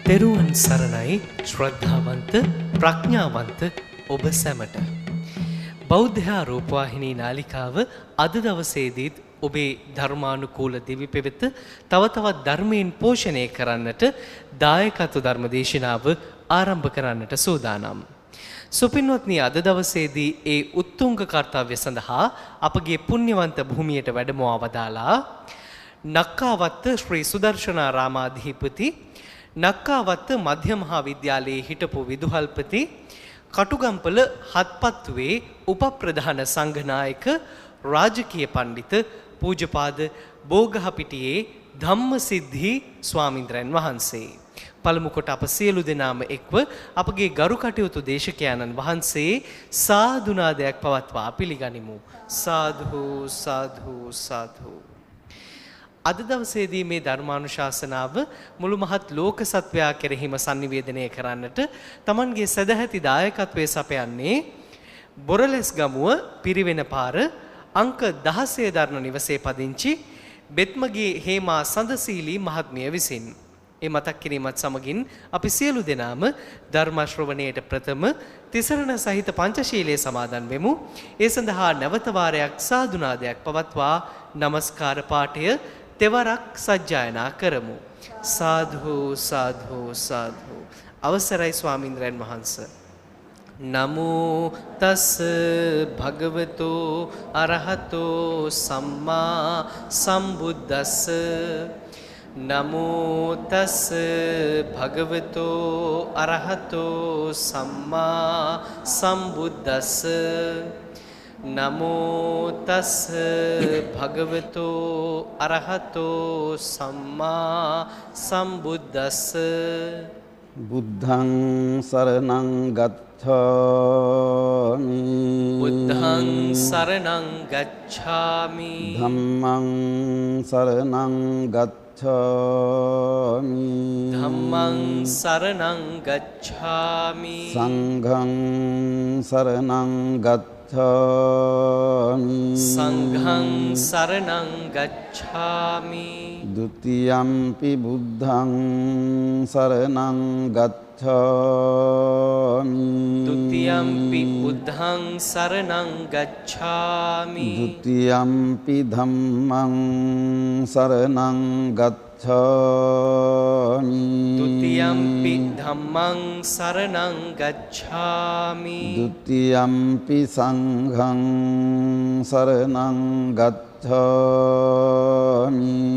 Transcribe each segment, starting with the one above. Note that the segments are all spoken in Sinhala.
තෙරුවන් සරණයි ශ්‍රද්ධාවන්ත ප්‍රඥාවන්ත ඔබ සැමට. බෞද්ධ රූපවාහිනී නාලිකාව අද දවසේදීත් ඔබේ ධර්මානුකූල දිවි පෙවෙත තව තවත් ධර්මයෙන් පෝෂණය කරන්නට දායකත්ව ධර්ම දේශනාව ආරම්භ කරන්නට සූදානම්. සුපින්වත්නි, අද දවසේදී ඒ උත්තුංග කර්තව්‍ය සඳහා අපගේ පුණ්‍යවන්ත භූමියට වැඩමවා වදාලා නක්කාවත්ත ශ්‍රී සුදර්ශනාරාමාධිපති, නක්කාවත්ත මධ්‍ය මහා විද්‍යාලයේ හිටපු විදුහල්පති, කටුගම්පල හත්පත්තුවේ උපප්‍රධාන සංඝනායක රාජකීය පඬිත පූජ්‍යපාද බෝගහපිටියේ ධම්මසිද්ධි ස්වාමීන්ද්‍රයන් වහන්සේ. පළමු කොට අප සියලු දෙනාම එක්ව අපගේ ගරු කටයුතු දේශකයන්න් වහන්සේ සාදුනාදයක් පවත්වා පිළිගනිමු. සාදු සාදු සාදු. අද දවසේදී මේ ධර්මානුශාසනාව මුළු මහත් ලෝක සත්වයා කෙරෙහිම sannivedanaya කරන්නට Tamanගේ සදැහැති දායකත්වයේ සපයන්නේ බොරලැස් ගමුව පිරිවෙන පාර අංක 16 දරණ නිවසේ පදිංචි බෙත්මගේ හේමා සඳසීලී මහත්මිය විසින්. ඒ මතක් කිරීමත් සමගින් අපි සියලු දෙනාම ධර්ම ශ්‍රවණයට ප්‍රථම තිසරණ සහිත පංචශීලයේ සමාදන් වෙමු. ඒ සඳහා නැවත වාරයක් සාදුනාදයක් පවත්වා නමස්කාර පාඨය තෙවරක් සජ්ජායනා කරමු. සාධු සාධු සාධු. අවසරයි ස්වාමීන්ද්‍රයන් වහන්සේ. නමෝ තස් භගවතෝ අරහතෝ සම්මා සම්බුද්දස්ස. නමෝ තස් භගවතෝ අරහතෝ සම්මා සම්බුද්දස්ස. නමෝ තස් භගවතෝ අරහතෝ සම්මා සම්බුද්දස්ස. බුද්ධං සරණං ගච්ඡාමි. බුද්ධං සරණං ගච්ඡාමි. ධම්මං සරණං ගච්ඡාමි. ධම්මං සරණං ගච්ඡාමි. සංඝං සරණං ගච්ඡාමි. සංඝං සරණං ගච්ඡාමි. ဒ ුතියම්පි බුද්ධං සරණං ගච්ඡාමි. ဒ ුතියම්පි බුද්ධං සරණං ගච්ඡාමි. ဒ ුතියම්පි ධම්මං සරණං ගච්ඡාමි. ဒ ුතියම්පි ධම්මං සරණං ගච්ඡාමි. ဒ ුතියම්පි සංඝං සරණං ගච්ඡාමි.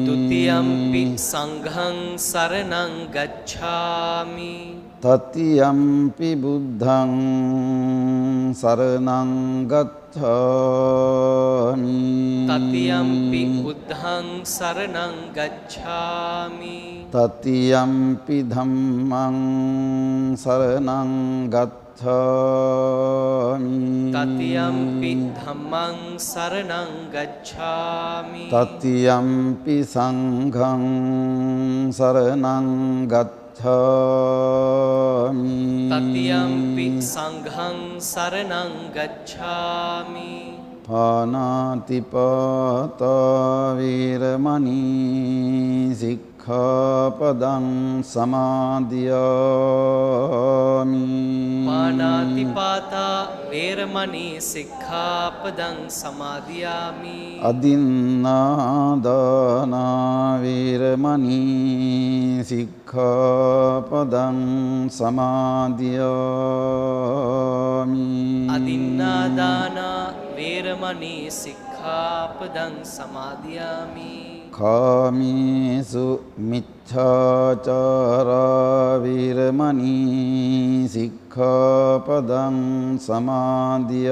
ဒ ුතියම්පි සංඝං සරණං ගච්ඡාමි. තතියම්පි බුද්ධං සරණං ගච්ඡාමි. තතියම්පි බුද්ධං සරණං ගච්ඡාමි. තතියම්පි ධම්මං සරණං ගච්ඡාමි. තතියම්පි ධම්මං සරණං ගච්ඡාමි. තතියම්පි සංඝං සරණං ගච්ඡාමි. තතියම්පි සංඝං සරණං ගච්ඡාමි. පාණාතිපාතා වේරමණී සික්ඛාපදං සමාදියාමි. පාණාතිපාතා වේරමණී සික්ඛාපදං සමාදියාමි. අදින්නාදාන වේරමණී සික්ඛාපදං සමාදියාමි. අදින්නාදාන වේරමණී සික්ඛාපදං සමාදියාමි. කාමේසු මිච්ඡාචාරා වේරමණී සික්ඛාපදං සමාදියාමි.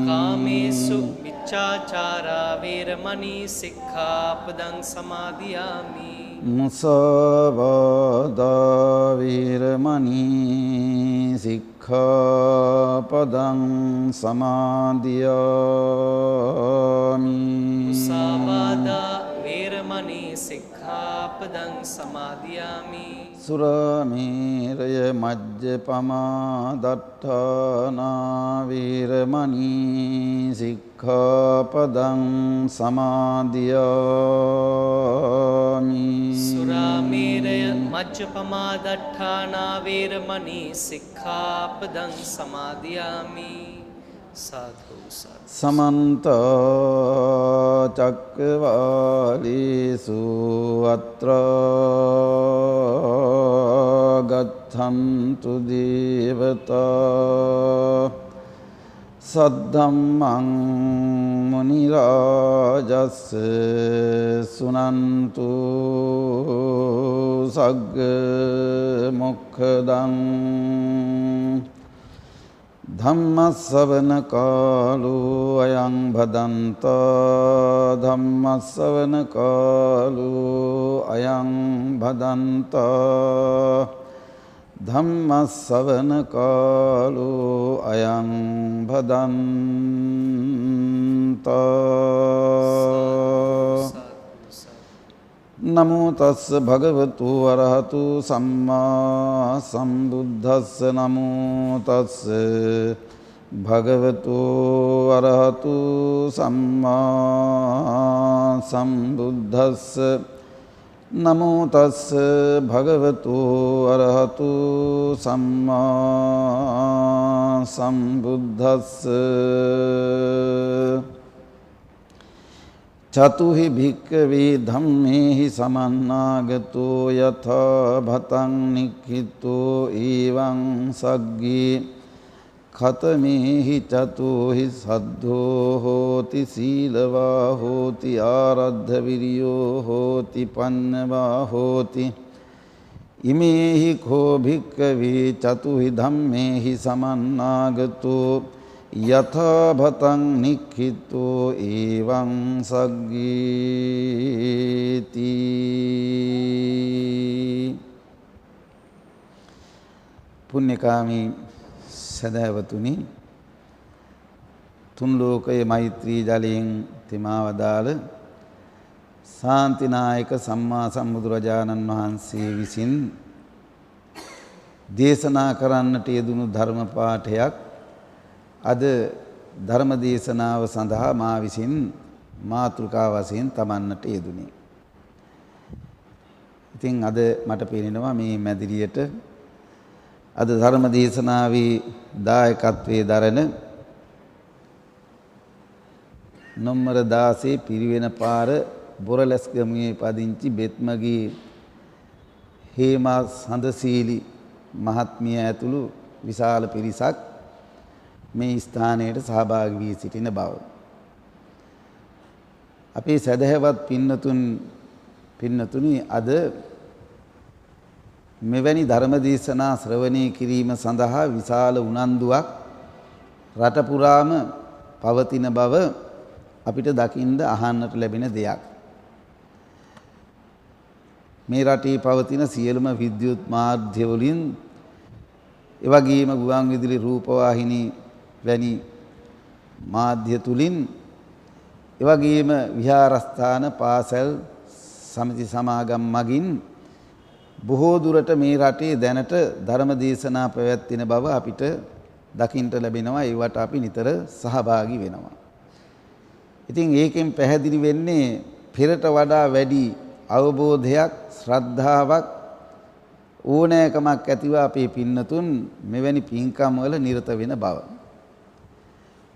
කාමේසු මිච්ඡාචාරා වේරමණී සික්ඛාපදං සමාදියාමි. මුසාවාදා වේරමණී සික්ඛාපදං සමාදියාමි. මුසාවාදා වේරමණී සික්ඛාපදං සික්ඛාපදං සමාදියාමි. සුරාමේරය මජ්ජපමා දට්ඨානා වේරමණී සික්ඛාපදං සමාදියාමි. සුරාමේරය මජ්ජපමා දට්ඨානා වේරමණී සික්ඛාපදං සමාදියාමි. සාධු සාධු. සමන්ත චක්කවාලේසු අත්‍රා ගච්ඡන්තු දේවතා සද්ධම්මං මුනි රාජස්ස සුනන්තු සග්ග මොක්ඛදං ධම්මස්සවන කාලෝ අයං භදන්තා ධම්මස්සවන කාලෝ අයං භදන්තා ධම්මස්සවන කාලෝ අයං භදන්තා. නමෝ තස්ස භගවතු වරහතු සම්මා සම්බුද්දස්ස. නමෝ තස්ස භගවතු වරහතු සම්මා සම්බුද්දස්ස. නමෝ තස්ස භගවතු වරහතු සම්මා සම්බුද්දස්ස. චතුහි භික්ඛවේ ධම්මේහි සමන්නාගතෝ යථා භතං නික්ඛිතෝ එවං සග්ගේ ඛතමේහි චතුහි සද්ධෝ හෝති සීලවා හෝති ආරද්ධ විරියෝ හෝති පඤ්ඤවා හෝති. ඉමේහි කෝ භික්ඛවේ චතුහි ධම්මේහි සමන්නාගතෝ යථා භතං නික්ඛිතෝ එවං සග්ගේති. පුණ්‍යකාමී සදහවතුනි, තුන් ලෝකයේ මෛත්‍රී ජලයෙන් තෙමාවදාළ ශාන්තිනායක සම්මා සම්බුදුරජාණන් වහන්සේ විසින් දේශනා කරන්නට යෙදුණු ධර්ම පාඨයක් අද ධර්ම දේශනාව සඳහා මා විසින් මාතෘකා වශයෙන් තමන්නට යෙදුණි. ඉතින් අද මට පේනවා මේ මැදිරියට අද ධර්ම දේශනාවේ දායකත්වයේ දරන නම්බර 16 පිරිවෙන පාර බොරලැස්ගමුවේ පදිංචි බෙත්මගේ හේමා සඳසීලි මහත්මිය ඇතුළු විශාල පිරිසක් මේ ස්ථානයට සහභාගී වී සිටින බව. අපේ සදහවත් පින්නතුනි අද මෙවැනි ධර්ම දේශනා ශ්‍රවණය කිරීම සඳහා විශාල උනන්දුවක් රට පුරාම පවතින බව අපිට දකින්න අහන්නට ලැබෙන දෙයක්. මේ රටේ පවතින සියලුම විද්‍යුත් මාධ්‍ය වලින් එවැගේම ගුවන් විදුලි රූපවාහිනී වැනි මාධ්‍ය තුලින් එවැගේම විහාරස්ථාන පාසල් සමිති සමාගම් මගින් බොහෝ දුරට මේ රටේ දැනට ධර්ම දේශනා පැවැත්වෙන බව අපිට දකින්නට ලැබෙනවා. ඒවට අපි නිතර සහභාගී වෙනවා. ඉතින් ඒකෙන් පැහැදිලි වෙන්නේ පෙරට වඩා වැඩි අවබෝධයක්, ශ්‍රද්ධාවක්, ඕනෑකමක් ඇතිව අපේ පින්නතුන් මෙවැනි පින්කම් වල නිරත වෙන බව.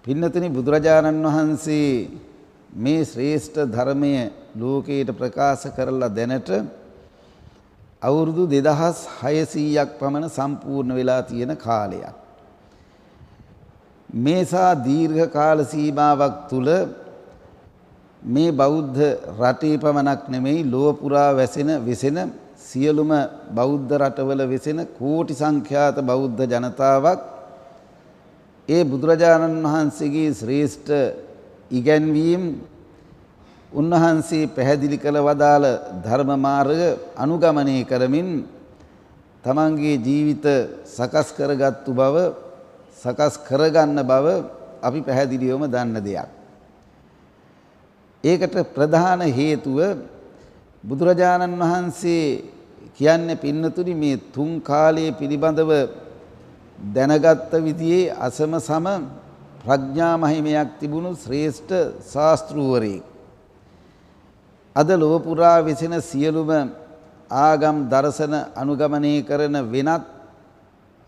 පින්නතුනි, බුදුරජාණන් වහන්සේ මේ ශ්‍රේෂ්ඨ ධර්මය ලෝකයට ප්‍රකාශ කරලා දැනට අවුරුදු 2600ක් පමණ සම්පූර්ණ වෙලා තියෙන කාලයක්. මේසා දීර්ඝ කාල සීමාවක් තුල මේ බෞද්ධ රටේ පමණක් නෙමෙයි ලොව පුරා වෙසෙන සියලුම බෞද්ධ රටවල වෙසෙන කෝටි සංඛ්‍යාත බෞද්ධ ජනතාවක් ඒ බුදුරජාණන් වහන්සේගේ ශ්‍රේෂ්ඨ ඉගැන්වීම්, උන්වහන්සේ පැහැදිලි කළ වදාළ ධර්ම මාර්ග අනුගමනය කරමින් තමන්ගේ ජීවිත සකස් කරගත්තු බව, සකස් කරගන්න බව අපි පැහැදිලිවම දන්න දෙයක්. ඒකට ප්‍රධාන හේතුව බුදුරජාණන් වහන්සේ කියන්නේ පින්නතුනි මේ තුන් කාලයේ පිළිබඳව දැනගත්ත විදිහේ අසම සම ප්‍රඥා මහිමයක් තිබුණු ශ්‍රේෂ්ඨ ශාස්ත්‍රූවරයෙක්. අද ලොව පුරා වෙසෙන සියලුම ආගම් දර්ශන අනුගමනය කරන වෙනත්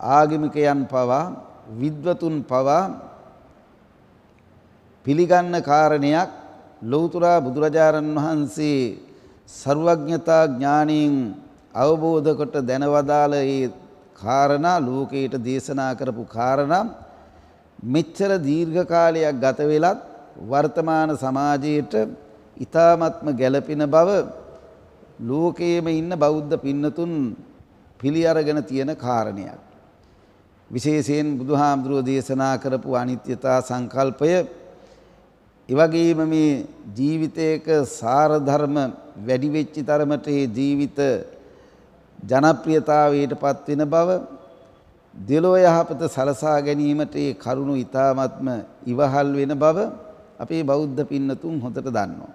ආගමිකයන් පවා විද්වතුන් පවා පිළිගන්න කාරණයක් ලෞතර බුදුරජාණන් වහන්සේ සර්වඥතා ඥාණයෙන් අවබෝධ කොට දැනවදාළ ඒ කාරණා ලෝකයට දේශනා කරපු කාරණා මෙච්චර දීර්ඝ කාලයක් ගත වෙලත් වර්තමාන සමාජයට ඊ타ත්ම ගැළපෙන බව ලෝකයේම ඉන්න බෞද්ධ පින්නතුන් පිළි අරගෙන තියෙන කාරණයක්. විශේෂයෙන් බුදුහාමුදුරුවෝ දේශනා කරපු අනිත්‍යතා සංකල්පය එවැගේම මේ ජීවිතයක සාර ධර්ම වැඩි වෙච්ච තරමට ඒ ජීවිත ජනප්‍රියතාවයට පත් වෙන බව දෙලොව යහපත සලසා ගැනීමට ඒ කරුණු ඊ타ත්ම ඉවහල් වෙන බව අපේ බෞද්ධ පින්නතුන් හොඳට දන්නවා.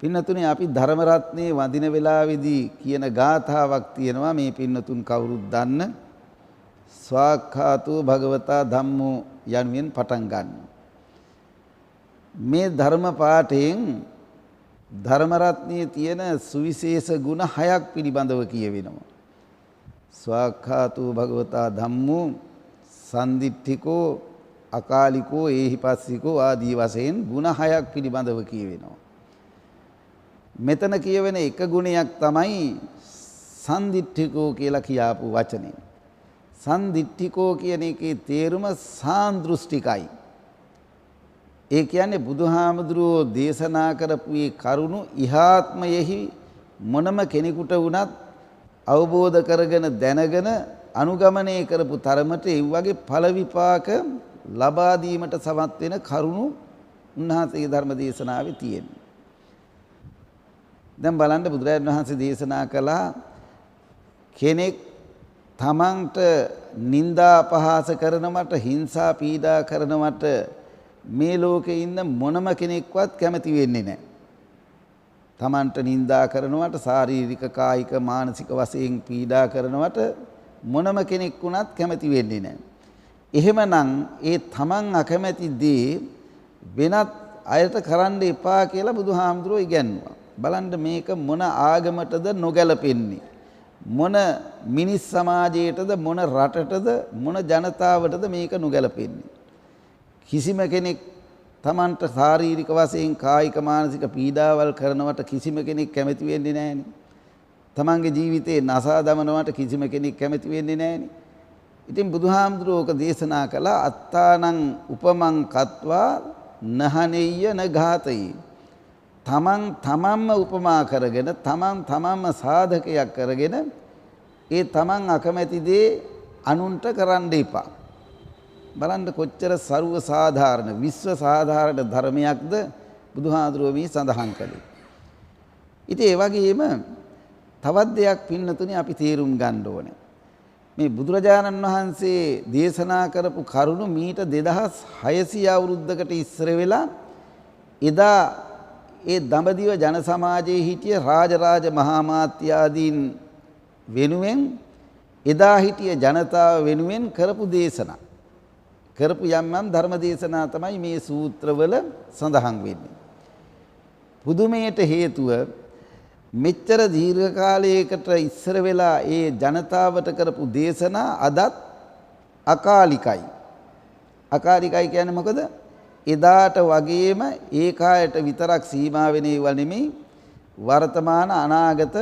පින්නතුනේ අපි ධර්ම රත්නේ වඳින වෙලාවේදී කියන ගාථාවක් තියෙනවා මේ පින්නතුන් කවුරුත් දන්න ස්වාක්ඛාතෝ භගවතා ධම්මෝ යනුවෙන් පටන් ගන්නවා. මේ ධර්ම පාඨයෙන් ධර්ම රත්නයේ තියෙන සුවිශේෂ ගුණ 6ක් පිළිබඳව කියවෙනවා. ස්වාක්ඛාතෝ භගවතා ධම්මෝ සම්දිට්ඨිකෝ අකාලිකෝ ඒහිපස්සිකෝ ආදී වශයෙන් ගුණ 6ක් පිළිබඳව කියවෙනවා. මෙතන කියවෙන එක ගුණයක් තමයි සම්දිට්ඨිකෝ කියලා කියාපු වචනේ. සම්දිට්ඨිකෝ කියන එකේ තේරුම සාන්දෘෂ්ටිකයි. ඒ කියන්නේ බුදුහාමුදුරුවෝ දේශනා කරපු මේ කරුණු ඉහාත්මයෙහි මොනම කෙනෙකුට වුණත් අවබෝධ කරගෙන දැනගෙන අනුගමනය කරපු තරමට ඒ වගේ ඵල විපාක ලබා දීමට සමත් වෙන කරුණු උන්වහන්සේගේ ධර්ම දේශනාවේ තියෙනවා. දැන් බලන්න බුදුරජාණන් වහන්සේ දේශනා කළා කෙනෙක් තමන්ට නිନ୍ଦා අපහාස කරනවට හිංසා පීඩා කරනවට මේ ලෝකේ ඉන්න මොනම කෙනෙක්වත් කැමති වෙන්නේ නැහැ. තමන්ට නිନ୍ଦා කරනවට ශාරීරික කායික මානසික වශයෙන් පීඩා කරනවට මොනම කෙනෙක් වුණත් කැමති වෙන්නේ නැහැ. එහෙමනම් ඒ තමන් අකමැති දේ වෙනත් අයට කරන්න එපා කියලා බුදුහාමුදුරුවෝ ඉගැන්වුවා. බලන්න මේක මොන ආගමටද නොගැලපෙන්නේ, මොන මිනිස් සමාජයටද, මොන රටටද, මොන ජනතාවටද මේක නොගැලපෙන්නේ. කිසිම කෙනෙක් තමන්ට ශාරීරික වශයෙන් කායික මානසික පීඩාවල් කරනවට කිසිම කෙනෙක් කැමති වෙන්නේ නැහැනේ. තමන්ගේ ජීවිතේ නසා දමනවට කිසිම කෙනෙක් කැමති වෙන්නේ නැහැනේ. ඉතින් බුදුහාමුදුරුවෝ දේශනා කළා අත්තානං උපමං කତ୍වා නහනෙය්‍ය නඝාතයි. තමන්ම උපමා කරගෙන තමන්ම සාධකයක් කරගෙන ඒ තමන් අකමැති දේ අනුන්ට කරන්න එපා. බලන්න කොච්චර ਸਰව සාධාරණ විශ්ව සාධාරණ ධර්මයක්ද බුදුහාඳුරුවෝ මේ සඳහන් කළේ. ඉතින් ඒ වගේම තවත් දෙයක් පින්නතුනේ අපි තේරුම් ගන්න ඕනේ. මේ බුදුරජාණන් වහන්සේ දේශනා කරපු කරුණු මීට 2600 අවුරුද්දකට ඉස්සර වෙලා එදා ඒ දඹදිව ජන සමාජයේ හිටිය රාජරාජ මහා මාත්‍යාදීන් වෙනුවෙන් එදා හිටිය ජනතාව වෙනුවෙන් කරපු දේශනා. කරපු යම් ධර්ම දේශනා තමයි මේ සූත්‍රවල සඳහන් වෙන්නේ. පුදුමයට හේතුව මෙච්චර දීර්ඝ කාලයකට ඉස්සර වෙලා ඒ ජනතාවට කරපු දේශනා අදත් අකාලිකයි. අකාලිකයි කියන්නේ මොකද? එදාට වගේම ඒ කායට විතරක් සීමා වෙන ඒවා නෙමෙයි වර්තමාන අනාගත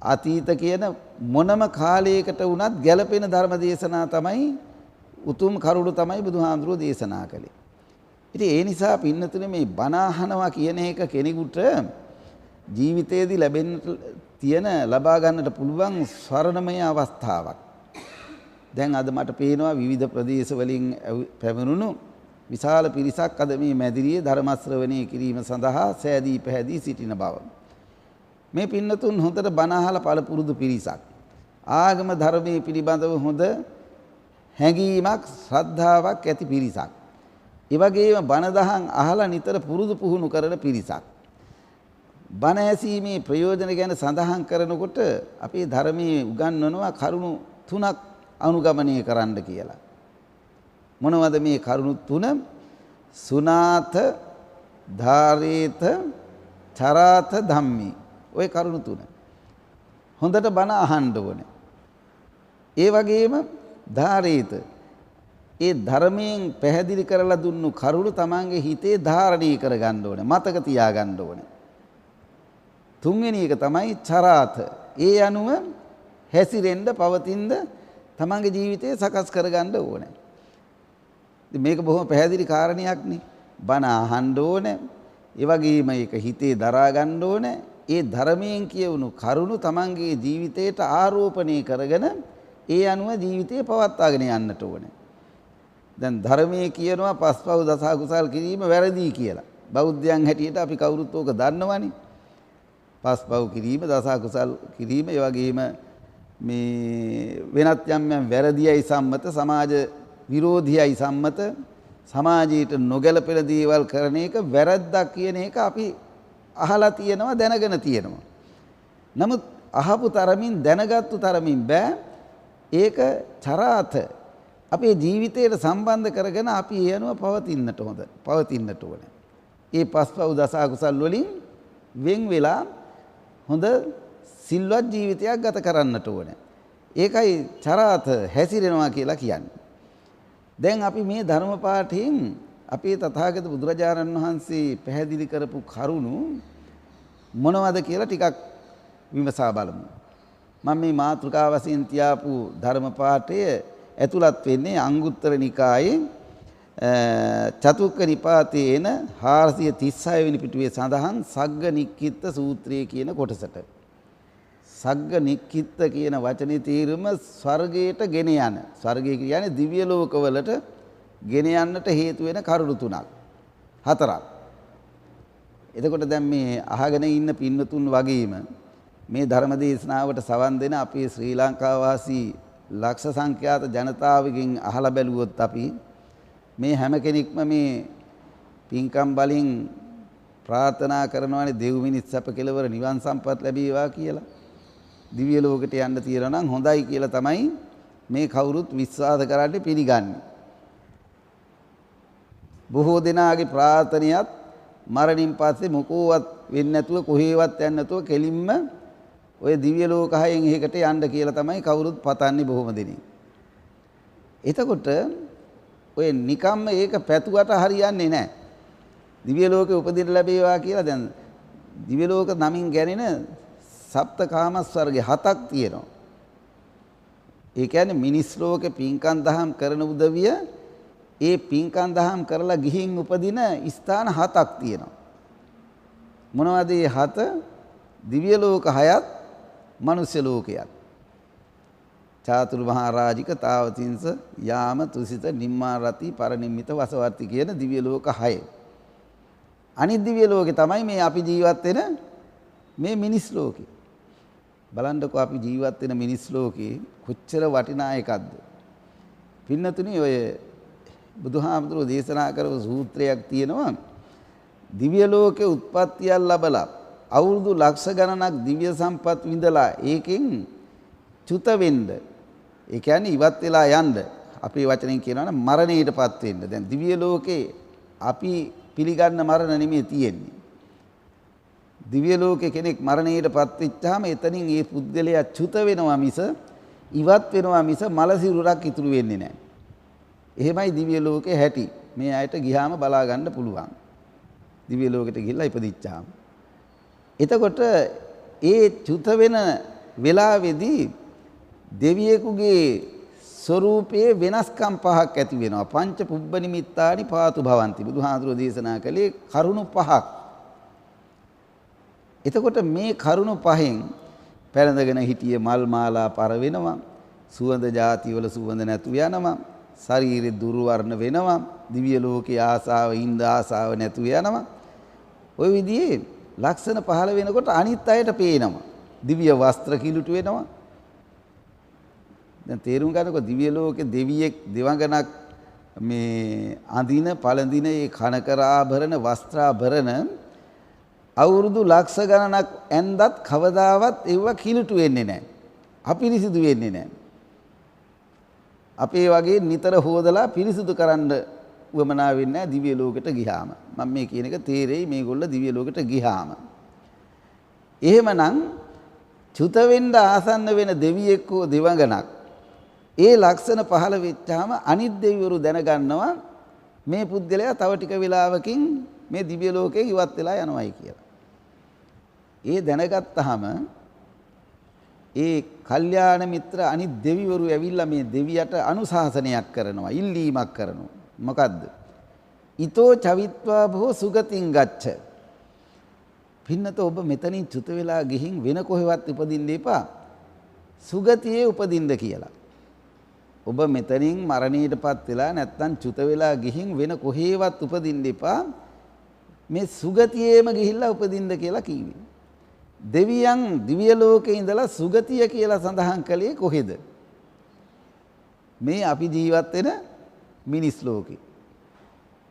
අතීත කියන මොනම කාලයකට වුණත් ගැළපෙන ධර්ම දේශනා තමයි උතුම් කරුණු තමයි බුදුහාමුදුරුවෝ දේශනා කළේ. ඉතින් ඒ නිසා පින්නතුනේ මේ බණ අහනවා කියන එක කෙනෙකුට ජීවිතයේදී ලබා ගන්නට පුළුවන් ස්වර්ණමය අවස්ථාවක්. දැන් අද මට පේනවා විවිධ ප්‍රදේශ වලින් පැමිණුණු විශාල පිරිසක් අද මේ මැදිරියේ ධර්ම ශ්‍රවණය කිරීම සඳහා සෑදී පැහැදී සිටින බව. මේ පින්නතුන් හොඳට බණ අහලා පළපුරුදු පිරිසක්. ආගම ධර්මයේ පිළිබඳව හොඳ හැඟීමක් ශ්‍රද්ධාවක් ඇති පිරිසක්. ඒ වගේම බණ දහම් අහලා නිතර පුරුදු පුහුණු කරන පිරිසක්. බණ ඇසීමේ ප්‍රයෝජන ගැන සඳහන් කරනකොට අපේ ධර්මයේ උගන්වනවා කරුණු තුනක් අනුගමනය කරන්න කියලා. මොනවද මේ කරුණු තුන? සුනාත, ධාරේත, චරාත ධම්මි. ওই කරුණු තුන. හොඳට බණ අහන්න ඕනේ. ඒ වගේම ධාරේත, ඒ ධර්මයෙන් පැහැදිලි කරලා දුන්නු කරුණු තමන්ගේ හිතේ ධාරණය කරගන්න ඕනේ, මතක තියාගන්න ඕනේ. තුන්වෙනි එක තමයි චරාත. ඒ අනුව හැසිරෙන්න පවතින්න තමන්ගේ ජීවිතය සකස් කරගන්න ඕනේ. මේක බොහොම පැහැදිලි කාරණයක් නේ. බණ අහන්න ඕනේ. ඒ වගේම ඒක හිතේ දරා ගන්න ඕනේ. ඒ ධර්මයෙන් කියවුණු කරුණු තමන්ගේ ජීවිතයට ආරෝපණය කරගෙන ඒ අනුව ජීවිතය පවත්වාගෙන යන්නට ඕනේ. දැන් ධර්මයේ කියනවා පස්පව් දස කුසල් කිරීම වැරදි කියලා. බෞද්ධයන් හැටියට අපි කවුරුත් ඕක දන්නවනේ. පස්පව් කිරීම, දස කුසල් කිරීම, ඒ වගේම මේ වෙනත් යම් වැරදියයි සම්මත, සමාජ විරෝධියයි සම්මත, සමාජයට නොගැලපෙන දේවල් කරන එක වැරද්දක් කියන එක අපි අහලා තියෙනවා, දැනගෙන තියෙනවා. නමුත් අහපු තරමින් දැනගත්තු තරමින් බෑ ඒක චරාත අපේ ජීවිතයට සම්බන්ධ කරගෙන අපි ඒ අනුව පවතින්නට ඕනේ. ඒ පස්පව් දස කුසල් වලින් වෙන් වෙලා හොඳ සිල්වත් ජීවිතයක් ගත කරන්නට ඕනේ. ඒකයි චරාත හැසිරෙනවා කියලා කියන්නේ. දැන් අපි මේ ධර්ම පාඨයෙන් අපේ තථාගත බුදුරජාණන් වහන්සේ පැහැදිලි කරපු කරුණු මොනවද කියලා ටිකක් විමසා බලමු. මම මේ මාතෘකාව වශයෙන් තියාපු ධර්ම පාඨය ඇතුළත් වෙන්නේ අංගුත්තර නිකායේ චතුක්ක නිපාතයේ එන 436 වෙනි පිටුවේ සඳහන් සග්ග නික්කිත්ත සූත්‍රය කියන කොටසට. සග්ග නික්කිත්ත කියන වචනේ තේරුම ස්වර්ගයට ගෙන යන. ස්වර්ගය කියන්නේ දිව්‍ය ලෝකවලට ගෙන යන්නට හේතු වෙන කරුණු තුනක්. හතරක්. එතකොට දැන් මේ අහගෙන ඉන්න පින්නතුන් වගේම මේ ධර්ම දේශනාවට සවන් දෙන අපේ ශ්‍රී ලංකා වාසී ලක්ෂ සංඛ්‍යාත ජනතාවගෙන් අහලා බැලුවොත් අපි මේ හැම කෙනෙක්ම මේ පින්කම් වලින් ප්‍රාර්ථනා කරනවානේ දෙව් මිනිස් සැප කෙලවර නිවන් සම්පත් ලැබේවා කියලා. දිව්‍ය ලෝකෙට යන්න තියනවා නම් හොඳයි කියලා තමයි මේ කවුරුත් විශ්වාස කරන්නේ, පිළිගන්නේ. බොහෝ දෙනාගේ ප්‍රාර්ථනියත් මරණින් පස්සේ මොකෝවත් වෙන්නේ නැතුව, කොහේවත් යන්නේ නැතුව කෙලින්ම ඔය දිව්‍ය ලෝක හයෙන් එහෙකට යන්න කියලා තමයි කවුරුත් පතන්නේ බොහොම දෙනෙක්. එතකොට ඔය නිකම්ම ඒක පැතුවට හරියන්නේ නැහැ. දිව්‍ය ලෝකේ උපදින්න ලැබේවා කියලා දැන් දිව්‍ය ලෝක නමින් ගැනෙන සප්ත කාමස්වර්ගය 7ක් තියෙනවා. ඒ කියන්නේ මිනිස් ලෝකේ පින්කම් දහම් කරන උදවිය ඒ පින්කම් දහම් කරලා ගිහින් උපදින ස්ථාන 7ක් තියෙනවා. මොනවද මේ 7? දිව්‍ය ලෝක 6ත් මනුෂ්‍ය ලෝකයත්. චාතුරු මහා රාජික, තාවතිංස, යාම, තුසිත, නිම්මාරති, පරිනිම්මිත, වසවර්ති කියන දිව්‍ය ලෝක 6. අනිත් දිව්‍ය ලෝකේ තමයි මේ අපි ජීවත් වෙන මේ මිනිස් ලෝකේ. බලන්නකෝ අපි ජීවත් වෙන මිනිස් ලෝකේ කොච්චර වටිනා එකක්ද. පින්නතුනි ඔය බුදුහාමුදුරුවෝ දේශනා කරපු සූත්‍රයක් තියෙනවා. දිව්‍ය ලෝකේ උත්පත්තියක් ලැබලා අවුරුදු ලක්ෂ ගණනක් දිව්‍ය සම්පත් විඳලා ඒකෙන් චුත වෙන්න, ඒ කියන්නේ ඉවත් වෙලා යන්න, අපේ වචනෙන් කියනවා නම් මරණයටපත් වෙන්න. දැන් දිව්‍ය ලෝකේ අපි පිළිගන්න මරණ නෙමෙයි තියෙන්නේ. දිව්‍ය ලෝකේ කෙනෙක් මරණයටපත් වෙච්චාම එතනින් ඒ පුද්ගලයා චුත වෙනවා මිස, ඉවත් වෙනවා මිස මල සිරුරක් ඉතුරු වෙන්නේ නැහැ. එහෙමයි දිව්‍ය ලෝකේ හැටි. මේ අයට ගියාම බලා ගන්න පුළුවන්. දිව්‍ය ලෝකෙට ගිහිල්ලා ඉපදිච්චාම. එතකොට ඒ චුත වෙන වෙලාවේදී දෙවියෙකුගේ ස්වરૂපයේ වෙනස්කම් පහක් ඇති වෙනවා. පංච පුබ්බ නිමිත්තානි පාතු භවಂತಿ. බුදුහාඳුරෝ දේශනා කළේ කරුණු පහක්. එතකොට මේ කරුණු පහෙන් පැරඳගෙන හිටිය මල් මාලා පර වෙනවා. සුවඳ ಜಾති වල සුවඳ නැතු යනවා. ශරීරෙ දුර්වර්ණ වෙනවා. දිව්‍ය ලෝකේ ආසාව, ඉන්ද ආසාව නැතු යනවා. ওই විදිහේ ලක්ෂණ පහළ වෙනකොට අනිත් අයට පේනවා. දිව්‍ය වස්ත්‍ර කිලුට වෙනවා. දැන් තේරුම් ගන්නකො දිව්‍ය ලෝකේ දෙවියෙක් දෙවඟනක් මේ අඳින පළඳින ඒ කනකර ආභරණ වස්ත්‍රාභරණ අවුරුදු ලක්ෂ ගණනක් ඇන්දත් කවදාවත් ඒව කිලුටු වෙන්නේ නැහැ. අපිරිසිදු වෙන්නේ නැහැ. අපේ වගේ නිතර හොදලා පිරිසිදු කරන්න උවමනා වෙන්නේ නැහැ දිව්‍ය ලෝකෙට ගියාම. මම මේ කියන එක තේරෙයි මේගොල්ලෝ දිව්‍ය ලෝකෙට ගියාම. එහෙමනම් චුත වෙන්න ආසන්න වෙන දෙවියෙක් හෝ දෙවඟනක් ඒ ලක්ෂණ පහළ වෙච්චාම අනිත් දෙවිවරු දැනගන්නවා මේ පුද්ගලයා තව ටික වෙලාවකින් මේ දිව්‍ය ලෝකයෙන් ඉවත් වෙලා යනවායි කියලා. ඒ දැනගත්තාම ඒ කල්යාණ මිත්‍ර අනිත් දෙවිවරු ඇවිල්ලා මේ දෙවියට අනුශාසනයක් කරනවා, ඉල්ලීමක් කරනවා. මොකද්ද? ඊතෝ චවිත්වා භෝ සුගතින් ගච්ඡ. පින්නත ඔබ මෙතනින් චුත වෙලා ගිහින් වෙන කොහෙවත් උපදින්න එපා. සුගතියේ උපදින්න කියලා. ඔබ මෙතනින් මරණයටපත් වෙලා නැත්තම් චුත වෙලා ගිහින් වෙන කොහෙවත් උපදින්න එපා. මේ සුගතියේම ගිහිල්ලා උපදින්න කියලා කිව්වේ. දෙවියන් දිව්‍ය ලෝකේ ඉඳලා සුගතිය කියලා සඳහන් කළේ කොහෙද? මේ අපි ජීවත් වෙන මිනිස් ලෝකේ.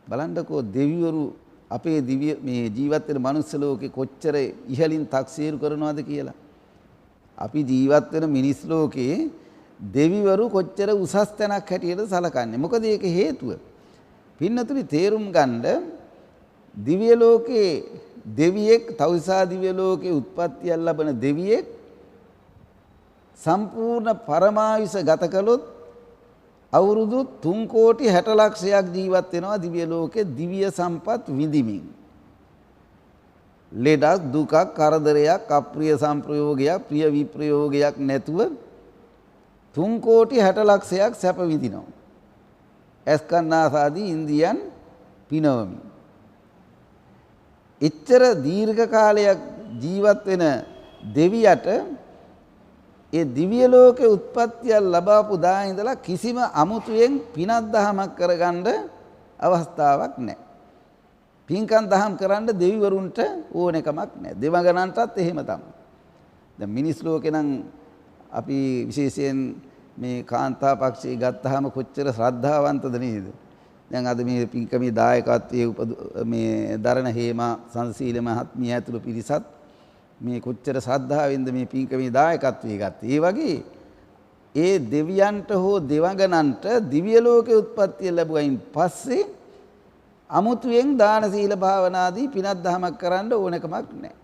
බලන්නකෝ දෙවිවරු අපේ දිව්‍ය මේ ජීවත් වෙන මනුස්ස ලෝකේ කොච්චර ඉහළින් තක්සේරු කරනවද කියලා. අපි ජීවත් වෙන මිනිස් ලෝකේ දෙවිවරු කොච්චර උසස් තැනක් හැටියට සලකන්නේ. මොකද ඒක හේතුව. පින්නතුනි තේරුම් ගන්න දිව්‍ය ලෝකේ දෙවියෙක් තවුසා දිව්‍ය ලෝකේ උත්පත්තිය ලැබෙන දෙවියෙක් සම්පූර්ණ පරමායුෂ ගත කළොත් අවුරුදු 3 කෝටි 60 ලක්ෂයක් ජීවත් වෙනවා දිව්‍ය ලෝකේ දිව්‍ය සම්පත් විඳිමින්. ලෙඩක් දුකක් කරදරයක් අප්‍රිය සංප්‍රයෝගයක් ප්‍රිය විප්‍රයෝගයක් නැතුව 3 කෝටි 60 ලක්ෂයක් සැප විඳිනවා. ඇස්කන්නාසාදී ඉන්දියන් පිනවමින්. එච්චර දීර්ඝ කාලයක් ජීවත් වෙන දෙවියට ඒ දිව්‍ය ලෝකේ උත්පත්තිය ලබාපු දා ඉඳලා කිසිම අමුතුවෙන් පිනක් දහමක් කරගන්න අවස්ථාවක් නැහැ. පින්කම් දහම් කරන්න දෙවිවරුන්ට ඕනෙකමක් නැහැ. දෙවඟනන්ටත් එහෙම තමයි. දැන් මිනිස් ලෝකේ නම් අපි විශේෂයෙන් මේ කාන්තා පක්ෂයේ ගත්තාම කොච්චර ශ්‍රද්ධාවන්තද නේද? දැන් අද මේ පින්කමේ දායකත්වයේ මේ දරණ හේමා සංසීල මහත්මිය ඇතුළු පිරිසත් මේ කොච්චර ශ්‍රද්ධාවෙන්ද මේ පින්කමේ දායකත්වයේ ගත්තේ. ඒ වගේ ඒ දෙවියන්ට හෝ දෙවඟනන්ට දිව්‍ය ලෝකේ උත්පත්තිය ලැබුවයින් පස්සේ අමුතුවෙන් දාන සීල භාවනාදී පිනක් දහමක් කරන්න ඕනකමක් නැහැ.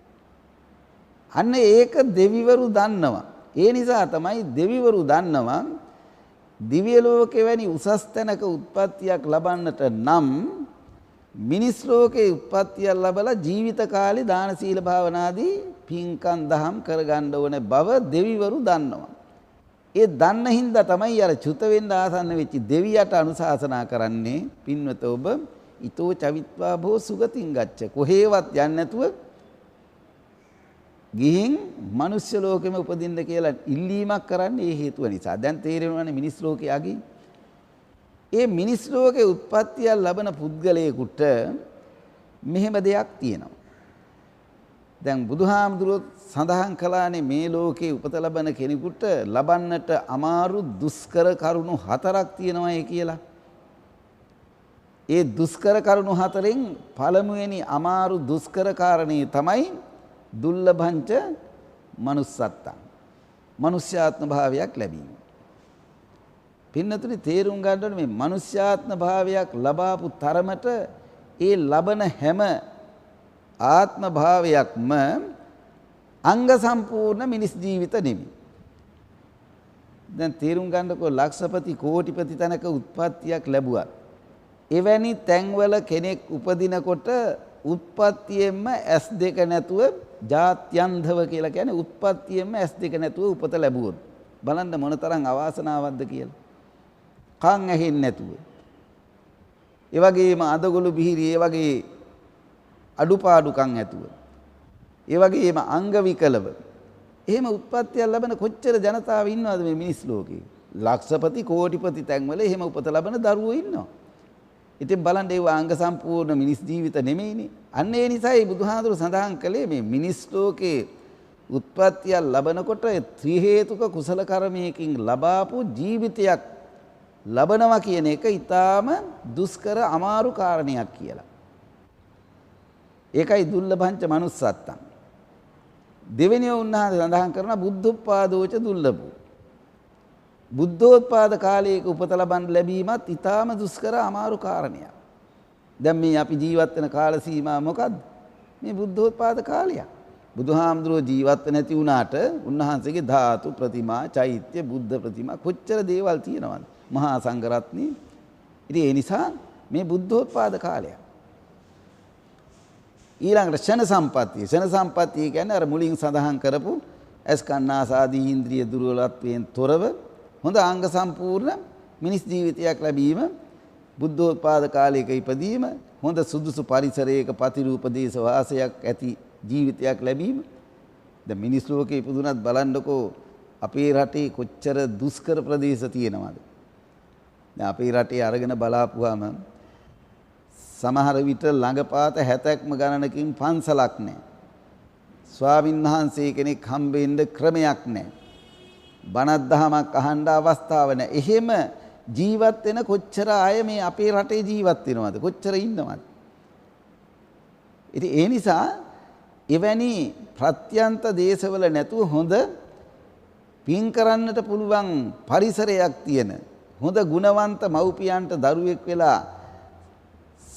අන්න ඒක දෙවිවරු දන්නවා. ඒ නිසා තමයි දෙවිවරු දන්නවා දිව්‍ය ලෝකේ වැනි උසස් තැනක උත්පත්තියක් ලබන්නට නම් මිනිස් ලෝකේ උත්පත්තිය ලැබලා ජීවිත කාලේ දාන සීල භාවනාදී පින්කම් දහම් කරගන්න ඕන බව දෙවිවරු දන්නවා. ඒ දන්න හින්දා තමයි අර චුත වෙන්න ආසන්න වෙච්ච දෙවියට අනුශාසනා කරන්නේ පින්වත ඔබ ඊතෝ චවිත්වා භෝ සුගතින් ගච්ඡ. කොහේවත් යන්නේ නැතුව ගිහින් මනුෂ්‍ය ලෝකෙම උපදින්න කියලා ඉල්ලීමක් කරන්නේ ඒ හේතුව නිසා. දැන් තේරෙනවනේ මිනිස් ලෝකේ යකි. ඒ මිනිස් ලෝකේ උත්පත්තිය ලැබෙන පුද්ගලයෙකුට මෙහෙම දෙයක් තියෙනවා. දැන් බුදුහාමුදුරුවෝ සඳහන් කළානේ මේ ලෝකේ උපත ලබන කෙනෙකුට ලබන්නට අමාරු දුෂ්කර කරුණු 4ක් තියෙනවායි කියලා. ඒ දුෂ්කර කරුණු 4න් පළමුවෙනි අමාරු දුෂ්කර කාරණේ තමයි දුර්ලභංච manussත්තං. මනුෂ්‍යාත්ම භාවයක් ලැබීම. පින්නතුනි තේරුම් ගන්න ඕනේ මේ මනුෂ්‍යාත්ම භාවයක් ලබාපු තරමට ඒ ලබන හැම ආත්ම භාවයක්ම අංග සම්පූර්ණ මිනිස් ජීවිත නෙමෙයි. දැන් තේරුම් ගන්නකො ලක්ෂපති කෝටිපති තැනක උත්පත්තියක් ලැබුවා. එවැනි තැන්වල කෙනෙක් උපදිනකොට උත්පත්තියෙන්ම S2 නැතුව ජාත්‍යන්ධව කියලා කියන්නේ උත්පත්තියෙන්ම S2 නැතුව උපත ලැබුවොත් බලන්න මොනතරම් අවාසනාවක්ද කියලා. කන් ඇහෙන්නේ නැතුව. ඒ වගේම අදගොළු බිහිරි ඒ වගේ අඩුපාඩුකම් ඇතුව. ඒ වගේම අංග විකලව. එහෙම උත්පත්තියක් ලැබෙන කොච්චර ජනතාව ඉන්නවද මේ මිනිස් ලෝකේ? ලක්ෂපති කෝටිපති තැන්වල එහෙම උපත ලැබෙන දරුවෝ ඉන්නවා. ඉතින් බලන්න ඒ අංග සම්පූර්ණ මිනිස් ජීවිත නෙමෙයිනේ. අන්න ඒ නිසායි බුදුහාඳුර සඳහන් කළේ මේ මිනිස් ලෝකේ උත්පත්තිය ලැබනකොට ත්‍රි හේතුක කුසල කර්මයකින් ලබාපු ජීවිතයක් ලබනවා කියන එක ඊටාම දුෂ්කර අමාරු කාරණයක් කියලා. ඒකයි දුර්ලභංච manussත්තං. දෙවෙනිව උන්වහන්සේ සඳහන් කරන බුද්ධෝත්පාදෝච දුර්ලභෝ. බුද්ධෝත්පාද කාලයක උපත ලබන්න ලැබීමත් ඊටාම දුෂ්කර අමාරු කාරණයක්. දැන් මේ අපි ජීවත් වෙන කාල සීමා මොකද්ද? මේ බුද්ධෝත්පාද කාලය. බුදුහාමුදුරුවෝ ජීවත් නැති වුණාට උන්වහන්සේගේ ධාතු ප්‍රතිමා, චෛත්‍ය, බුද්ධ ප්‍රතිමා කොච්චර දේවල් තියෙනවද? මහා සංඝරත්නය. ඉතින් ඒ නිසා මේ බුද්ධෝත්පාද කාලය. ඊළඟට ෂණ සම්පත්තිය. ෂණ සම්පත්තිය කියන්නේ අර මුලින් සඳහන් කරපු අස්කන්නාසාදී ඉන්ද්‍රිය දුර්වලත්වයෙන් තොරව හොඳ අංග සම්පූර්ණ මිනිස් ජීවිතයක් ලැබීම, බුද්ධෝත්පාද කාලයක ඉපදීම, හොඳ සුදුසු පරිසරයක ප්‍රතිරූප දේශ වාසයක් ඇති ජීවිතයක් ලැබීම. දැන් මිනිස් ලෝකේ ඉපදුනත් බලන්නකෝ අපේ රටේ කොච්චර දුෂ්කර ප්‍රදේශ තියෙනවද? දැන් අපේ රටේ අරගෙන බලාපුවාම සමහර විට ළඟපාත 70ක්ම ගණනකින් පන්සලක් නැහැ. ස්වාමීන් වහන්සේ කෙනෙක් හම්බෙන්න ක්‍රමයක් නැහැ. බණක් දහමක් අහන්න අවස්ථාව නැහැ. එහෙම ජීවත් වෙන කොච්චර අය මේ අපේ රටේ ජීවත් වෙනවද? කොච්චර ඉන්නවද? ඉතින් ඒ නිසා එවැනි ප්‍රත්‍යන්ත දේශවල නැතුව හොඳ පින් කරන්නට පුළුවන් පරිසරයක් තියෙන හොඳ ගුණවන්ත මව්පියන්ට දරුවෙක් වෙලා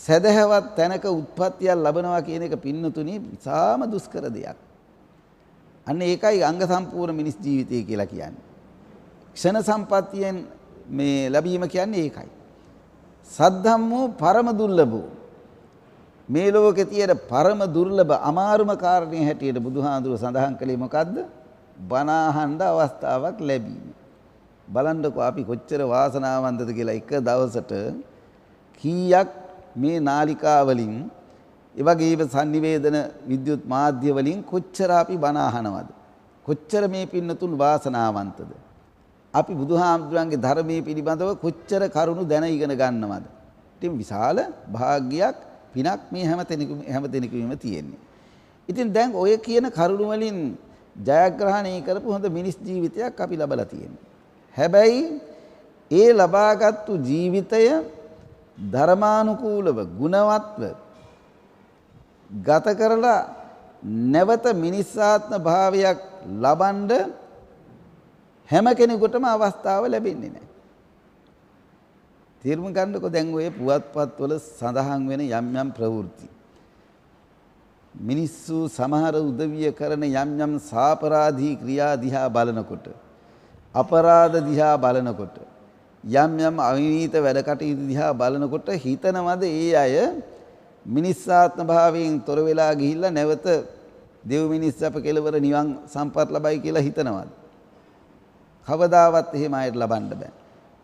සදහවත් තැනක උත්පත්තියක් ලැබනවා කියන එක පින්නතුණි ඉතාම දුෂ්කර දෙයක්. අන්න ඒකයි අංග සම්පූර්ණ මිනිස් ජීවිතය කියලා කියන්නේ. ක්ෂණ සම්පත්තියෙන් මේ ලැබීම කියන්නේ ඒකයි. සද්ධම්මෝ පරම දුර්ලභෝ. මේ ලෝකේ තියෙන පරම දුර්ලභ අමාරුම කාරණේ හැටියට බුදුහාඳුර සඳහන් කළේ මොකද්ද? බණ අහන්න අවස්ථාවක් ලැබීම. බලන්නකෝ අපි කොච්චර වාසනාවන්තද කියලා එක දවසට කීයක් මේ නාලිකා වලින් ඒ වගේම sannivedana විද්‍යුත් මාධ්‍ය වලින් කොච්චර අපි බණ අහනවද? කොච්චර මේ පින්නතුන් වාසනාවන්තද? අපි බුදුහාමුදුරන්ගේ ධර්මයේ පිළිබඳව කොච්චර කරුණු දැන ඉගෙන ගන්නවද? ඉතින් විශාල භාග්‍යයක් පිනක් මේ හැම දෙනෙකුම තියෙන්නේ. ඉතින් දැන් ඔය කියන කරුණු වලින් ජයග්‍රහණය කරපු හොඳ මිනිස් ජීවිතයක් අපි ලබලා තියෙනවා. හැබැයි ඒ ලබාගත්තු ජීවිතය ධර්මානුකූලව ගුණවත්ව ගත කරලා නැවත මිනිස්සාත්ම භාවයක් ලබන්න හැම කෙනෙකුටම අවස්ථාව ලැබෙන්නේ නැහැ. තේරුම් ගන්නකො දැන් ඔය පුවත්පත්වල සඳහන් වෙන යම් යම් ප්‍රවෘත්ති මිනිස්සු සමහර උදවිය කරන යම් යම් සාපරාධී ක්‍රියා දිහා බලනකොට අපරාධ දිහා බලනකොට යම් යම් අවිනීත වැඩ කටයුතු දිහා බලනකොට හිතනවද ඒ අය මිනිස්සාත්ම භාවයෙන් තොර වෙලා ගිහිල්ලා නැවත දෙව් මිනිස් අප කෙලවර නිවන් සම්පත් ලබයි කියලා හිතනවද? කවදාවත් එහෙම අයට ලබන්න බෑ.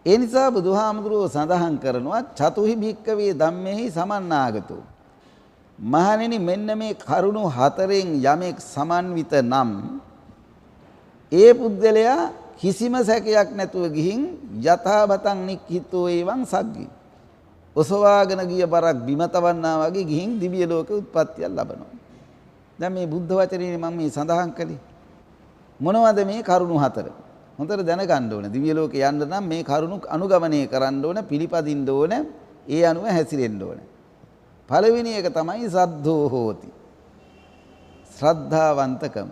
ඒ නිසා බුදුහාමුදුරුවෝ සඳහන් කරනවා චතුහි භික්කවේ ධම්මෙහි සමන්නාගතෝ. මහණෙනි මෙන්න මේ කරුණු හතරෙන් යමෙක් සමන්විත නම් ඒ පුද්ගලයා කිසිම සැකයක් නැතුව ගිහින් යථාබතං නික්ඛිතෝ එවං සග්ගි. ඔසවාගෙන ගිය බරක් බිම තවන්නා වගේ ගිහින් දිව්‍ය ලෝක උත්පත්තියක් ලබනවා. දැන් මේ බුද්ධ වචනේ මම මේ සඳහන් කළේ මොනවද මේ කරුණු හතර? හොඳට දැනගන්න ඕනේ. දිව්‍ය ලෝකේ යන්න නම් මේ කරුණු අනුගමනය කරන්න ඕනේ, පිළිපදින්න ඕනේ, ඒ අනුව හැසිරෙන්න ඕනේ. පළවෙනි එක තමයි සද්ධෝ හෝති. ශ්‍රද්ධාවන්තකම.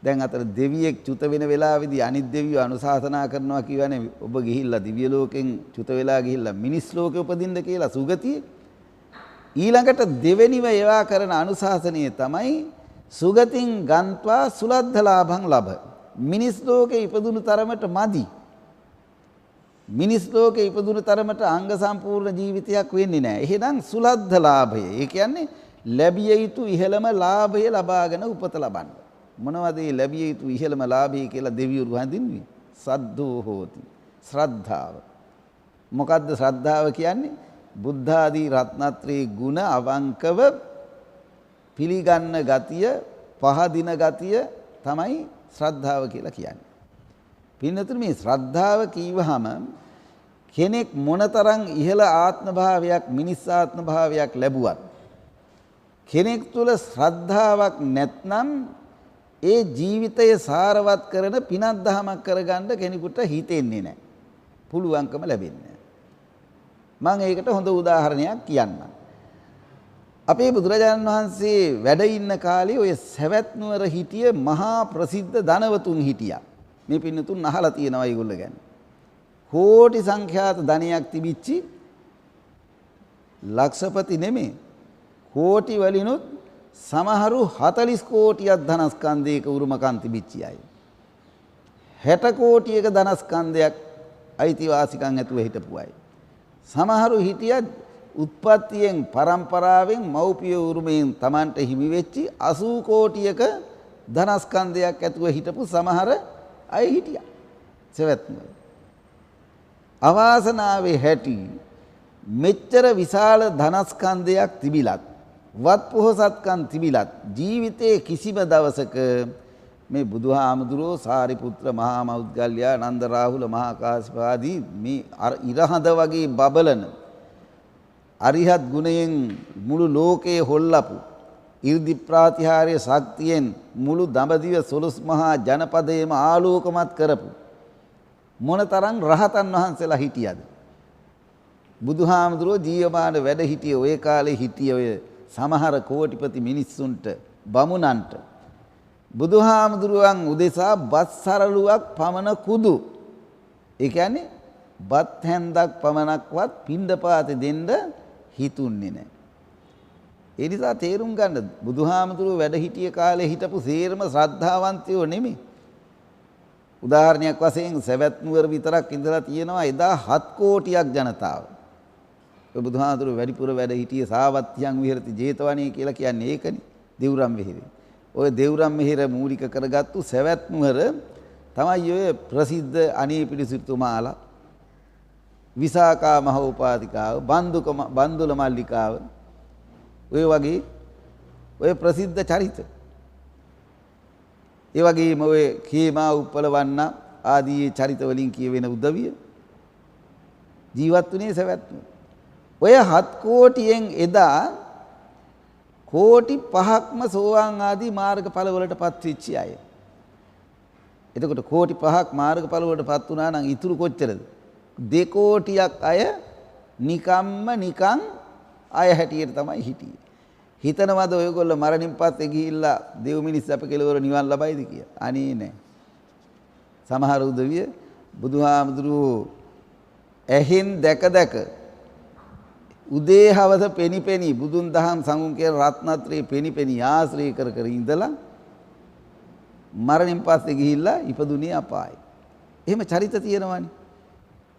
දැන් අතර දෙවියෙක් චුත වෙන වෙලාවේදී අනිත් දෙවියෝ අනුශාසනා කරනවා කියවනේ ඔබ ගිහිල්ලා දිව්‍ය ලෝකෙන් චුත වෙලා ගිහිල්ලා මිනිස් ලෝකෙ උපදින්න කියලා සුගතිය. ඊළඟට දෙවෙනිව ඒවා කරන අනුශාසනය තමයි සුගතින් ගන්්වා සුලද්ධලාභං ලබ. මිනිස් ලෝකේ ඉපදුණු තරමට මදි. මිනිස් ලෝකේ ඉපදුණු තරමට අංග සම්පූර්ණ ජීවිතයක් වෙන්නේ නැහැ. එහෙනම් සුලද්ධලාභය. ඒ කියන්නේ ලැබිය යුතු ඉහළම ලාභය ලබාගෙන උපත ලබන්න. මොනවද මේ ලැබිය යුතු ඉහළම ලාභය කියලා දෙවිවරු හඳුන්වන්නේ? සද්දෝ හෝති. ශ්‍රද්ධාව. මොකද්ද ශ්‍රද්ධාව කියන්නේ? බුද්ධ ආදී රත්නත්‍රයේ ගුණ අවංකව පිළිගන්න ගතිය, පහදින ගතිය තමයි ශ්‍රද්ධාව කියලා කියන්නේ. පින්නතුනි මේ ශ්‍රද්ධාව කීවහම කෙනෙක් මොනතරම් ඉහළ ආත්ම භාවයක්, මිනිස් ආත්ම භාවයක් ලැබුවත් කෙනෙක් තුල ශ්‍රද්ධාවක් නැත්නම් ඒ ජීවිතය සාරවත් කරන පිනක් දහමක් කරගන්න කෙනෙකුට හිතෙන්නේ නැහැ. පුළුවන්කම ලැබෙන්නේ නැහැ. මම ඒකට හොඳ උදාහරණයක් කියන්නම්. අපේ බුදුරජාණන් වහන්සේ වැඩ ඉන්න කාලේ ඔය සවැත් නුවර හිටිය මහා ප්‍රසිද්ධ ධනවතුන් හිටියා. මේ පින්නතුන් අහලා තියෙනවා ඒගොල්ලෝ ගැන. කෝටි සංඛ්‍යාත ධනයක් තිබිච්චි ලක්ෂපති නෙමෙයි. කෝටි වලිනුත් සමහරු 40 කෝටියක් ධනස්කන්ධයක උරුමකම් තිබිච්ච අය. 60 කෝටියක ධනස්කන්ධයක් අයිතිවාසිකම් ඇතුව හිටපු අය. සමහරු හිටියා උත්පත්තියෙන් පරම්පරාවෙන් මව්පිය උරුමයෙන් Tamanට හිමි වෙච්චි 80 කෝටියක ධනස්කන්ධයක් ඇතුව හිටපු සමහර අය හිටියා. සවැත්ම. අවාසනාවේ හැටි මෙච්චර විශාල ධනස්කන්ධයක් තිබිලත් වත් පොහොසත්කම් තිබිලත් ජීවිතයේ කිසිම දවසක මේ බුදුහාමුදුරෝ සාරිපුත්‍ර මහා මෞද්ගල්‍යා නන්ද රාහුල මහා කාශ්‍යප ආදී මේ ඉරහඳ වගේ බබලන අරිහත් ගුණයෙන් මුළු ලෝකයේ හොල්ලපු 이르දි ප්‍රාතිහාර්ය ශක්තියෙන් මුළු දඹදිව සොළොස් මහා ජනපදයේම ආලෝකමත් කරපු මොනතරම් රහතන් වහන්සේලා හිටියද? බුදුහාමුදුරෝ ජීවමාන වැඩ හිටිය ඔය කාලේ හිටිය ඔය සමහර කෝටිපති මිනිස්සුන්ට බමුණන්ට බුදුහාමුදුරුවන් උදෙසා බත් සරලුවක් පමණ කුදු. ඒ කියන්නේ බත් හැන්දක් පමණක්වත් පින්ඩපාතේ දෙන්න හිතුන්නේ නැහැ. ඒ නිසා තේරුම් ගන්න බුදුහාමුදුරුවෝ වැඩ හිටිය කාලේ හිටපු සේරම ශ්‍රද්ධාවන්තයෝ නෙමෙයි. උදාහරණයක් වශයෙන් සවැත් නුවර විතරක් ඉඳලා තියෙනවා එදා 7 කෝටියක් ජනතාව. ඔය බුදුහාමුදුරුවෝ වැඩිපුර වැඩ හිටියේ සාවත්තියන් විහෙරති ජේතවනයේ කියලා කියන්නේ ඒකනේ. දෙව්රම් වෙහෙරේ. ඔය දෙව්රම් මෙහෙර මූලික කරගත්තු සවැත් නුවර තමයි ඔය ප්‍රසිද්ධ අනේපිඩිසිතුමාලා විසාකා මහෝපාතිකාව බන්දුල මල්ලිකාව ඔය වගේ ඔය ප්‍රසිද්ධ චරිත. ඒ වගේම ඔය කේමා උප්පලවන්න ආදී චරිත වලින් කියවෙන උදවිය ජීවත් වුණේ සවැත් නුවර. ඔය 7 කෝටියෙන් එදා කෝටි 5ක්ම සෝවාන් ආදී මාර්ගඵල වලටපත් වෙච්ච අය. එතකොට කෝටි 5ක් මාර්ගඵල වලටපත් වුණා නම් ඉතුරු කොච්චරද? 2 කෝටියක් අය නිකන් අය හැටියට තමයි හිටියේ. හිතනවද ඔයගොල්ලෝ මරණින් පස්සේ ගිහිල්ලා දෙව් මිනිස් අප කෙලවර නිවන් ලබයිද කියලා? අනේ නෑ. සමහර උදවිය බුදුහාමුදුරුවෝ ඇහෙන් දැක උදේ හවස පෙනි බුදුන් දහම් සංඝුන් කියන රත්නත්‍රේ පෙනි ආශ්‍රය කර ඉඳලා මරණින් පස්සේ ගිහිල්ලා ඉපදුනේ අපායි. එහෙම චරිත තියෙනවනේ.